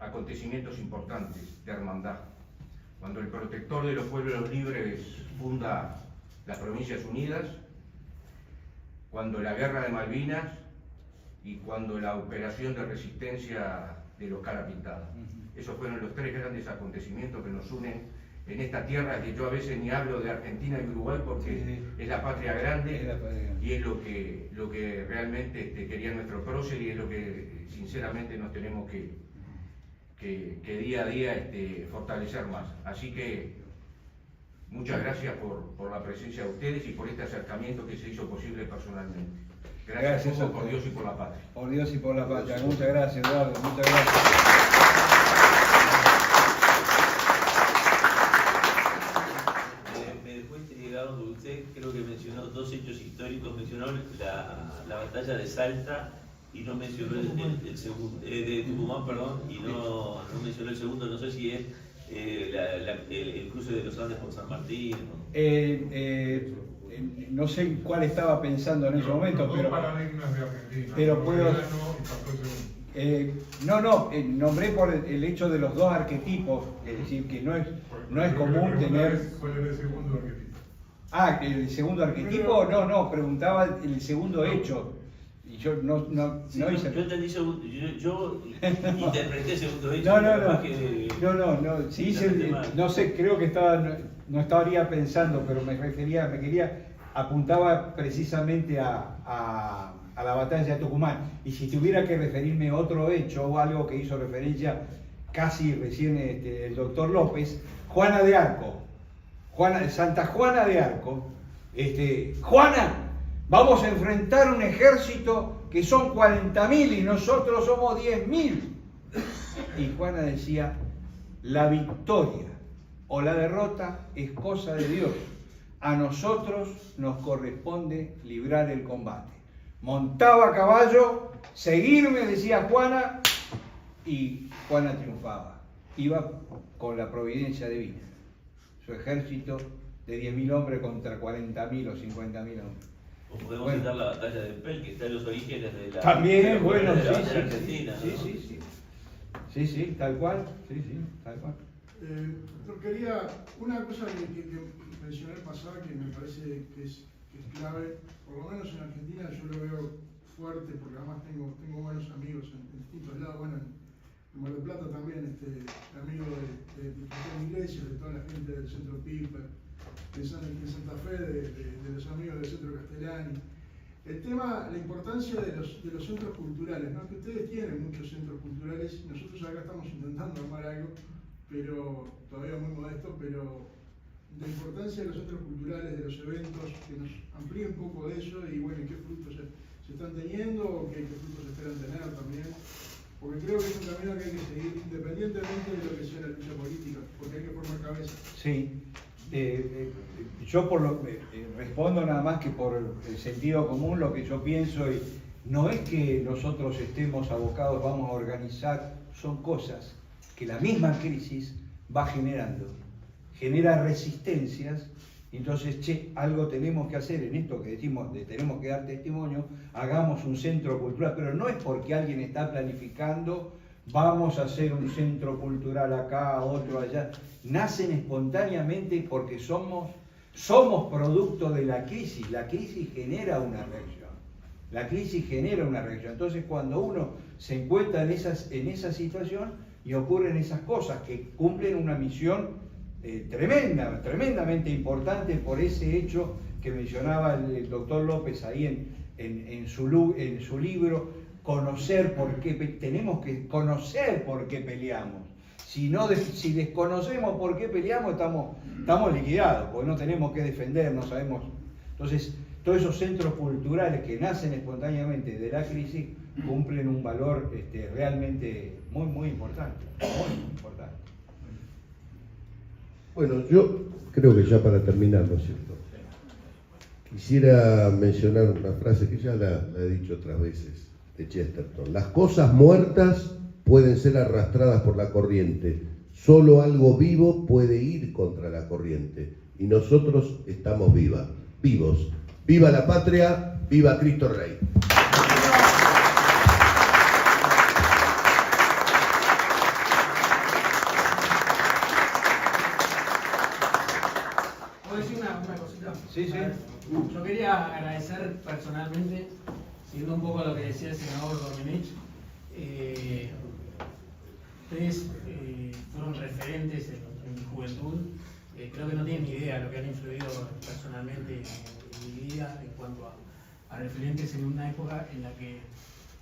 acontecimientos importantes de hermandad. Cuando el protector de los pueblos libres funda las Provincias Unidas, cuando la Guerra de Malvinas y cuando la operación de resistencia de los Carapintadas. Esos fueron los 3 grandes acontecimientos que nos unen en esta tierra, que yo a veces ni hablo de Argentina y Uruguay porque es la patria grande, y es lo que realmente quería nuestro prócer, y es lo que sinceramente nos tenemos que día a día fortalecer más. Así que muchas gracias por la presencia de ustedes y por este acercamiento que se hizo posible personalmente. Gracias Hugo, por Dios y por la patria. Por Dios y por la patria. Muchas gracias, Eduardo. Muchas gracias. Me dejó intrigado porque usted creo que mencionó 2 hechos históricos, mencionó la batalla de Salta y no mencionó el segundo, de Tucumán, perdón, y no mencionó el segundo, no sé si es el cruce de los Andes por San Martín. No sé cuál estaba pensando en ese momento, pero paradigmas de Argentina. Pero puedo. No, nombré por el hecho de los 2 arquetipos, es decir, que no es común tener. ¿Cuál era el segundo arquetipo? Ah, el segundo arquetipo, no, preguntaba el segundo hecho. Y yo no hice. Yo entendí segundo, yo interpreté segundo hecho. No, sí, no sé, creo que no estaría pensando, pero apuntaba precisamente a la batalla de Tucumán. Y si tuviera que referirme a otro hecho o algo que hizo referencia casi recién el doctor López, Juana de Arco, Santa Juana de Arco, Juana, vamos a enfrentar un ejército que son 40.000 y nosotros somos 10.000. Y Juana decía, la victoria o la derrota es cosa de Dios. A nosotros nos corresponde librar el combate. Montaba a caballo, seguirme, decía Juana, y Juana triunfaba. Iba con la providencia divina. Su ejército de 10.000 hombres contra 40.000 o 50.000 hombres. O podemos citar la batalla de Pel, que está en los orígenes de la. También, bueno, de la batalla argentina. Sí, tal cual. Doctor, quería una cosa que mencioné al pasar que me parece que es clave, por lo menos en Argentina yo lo veo fuerte porque además tengo buenos amigos en distintos lados, bueno, en Mar del Plata también, amigo de Iglesias, de toda la gente del Centro Piper, en Santa Fe, de los amigos del Centro Castellani. El tema, la importancia de los centros culturales, ¿no? Que ustedes tienen muchos centros culturales, nosotros acá estamos intentando armar algo, pero todavía muy modesto, pero la importancia de los centros culturales, de los eventos, que nos amplíe un poco de eso y bueno, qué frutos se están teniendo o qué frutos se esperan tener también. Porque creo que es un camino que hay que seguir independientemente de lo que sea la lucha política, porque hay que formar cabeza. Sí, yo respondo nada más que por el sentido común, lo que yo pienso, y no es que nosotros estemos abocados, vamos a organizar, son cosas que la misma crisis va generando, genera resistencias. Entonces, algo tenemos que hacer en esto que decimos de tenemos que dar testimonio, hagamos un centro cultural, pero no es porque alguien está planificando, vamos a hacer un centro cultural acá, otro allá. Nacen espontáneamente porque somos producto de la crisis genera una reacción. La crisis genera una reacción. Entonces, cuando uno se encuentra en esa situación y ocurren esas cosas que cumplen una misión tremendamente importante por ese hecho que mencionaba el doctor López ahí en su libro, conocer por qué, tenemos que conocer por qué peleamos. Si desconocemos por qué peleamos, estamos liquidados, porque no tenemos que defender, no sabemos. Entonces, todos esos centros culturales que nacen espontáneamente de la crisis cumplen un valor realmente muy importante, muy importante. Bueno, yo creo que ya para terminar, ¿no es cierto? Quisiera mencionar una frase que ya la he dicho otras veces, de Chesterton. Las cosas muertas pueden ser arrastradas por la corriente. Solo algo vivo puede ir contra la corriente. Y nosotros estamos vivos. ¡Viva la patria! ¡Viva Cristo Rey! ¿Puedo decir una cosita? Sí, sí. Yo quería agradecer personalmente, siguiendo un poco a lo que decía el senador Domenech, ustedes fueron referentes en mi juventud. Creo que no tienen ni idea de lo que han influido personalmente en mi vida en cuanto a referentes en una época en la que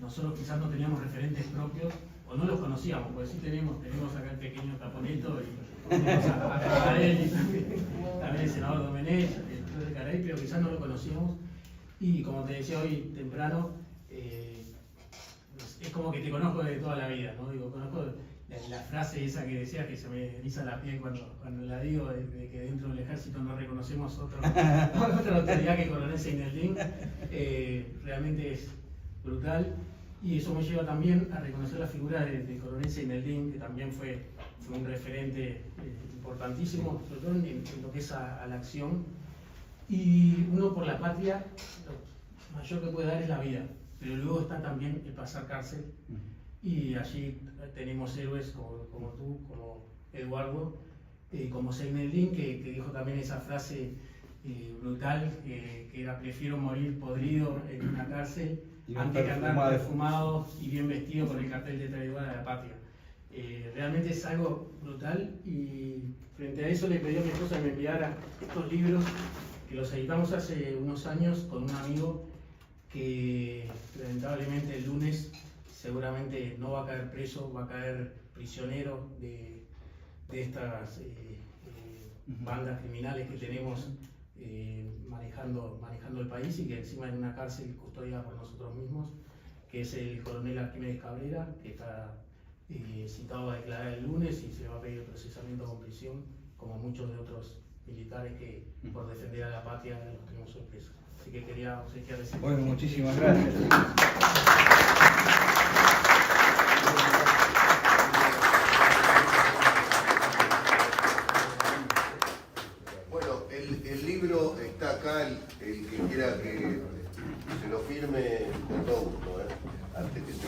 nosotros quizás no teníamos referentes propios o no los conocíamos, porque sí tenemos acá el pequeño Taponeto y tenemos a Carey, también el senador Domenech, el doctor Carey, pero quizás no lo conocíamos. Y como te decía hoy temprano, es como que te conozco de toda la vida, ¿no? Digo, conozco la frase esa que decía que se me eriza la piel cuando la digo, de que dentro del ejército no reconocemos otra autoridad que Coronel Seineldin. Realmente es brutal. Y eso me lleva también a reconocer la figura de Coronel Seineldin, que también fue un referente importantísimo, sobre todo en lo que es a la acción. Y uno por la patria, lo mayor que puede dar es la vida, pero luego está también el pasar cárcel. Y allí tenemos héroes como tú, como Eduardo, como Seineldin, que dijo también esa frase brutal, que era: prefiero morir podrido en una cárcel antes que andar perfumado y bien vestido con el cartel de traidor a la patria. Realmente es algo brutal, y frente a eso le pedí a mi esposa que me enviara estos libros, que los editamos hace unos años con un amigo que lamentablemente el lunes seguramente no va a caer preso, va a caer prisionero de estas bandas criminales que tenemos manejando el país, y que encima en una cárcel custodiada por nosotros mismos, que es el coronel Arquímedes Cabrera, que está citado a declarar el lunes y se le va a pedir el procesamiento con prisión, como muchos de otros militares que por defender a la patria los tenemos hoy presos. Así que quería decir. Bueno, muchísimas gracias. Bueno, el libro está acá, el que quiera que se lo firme con todo gusto, antes que se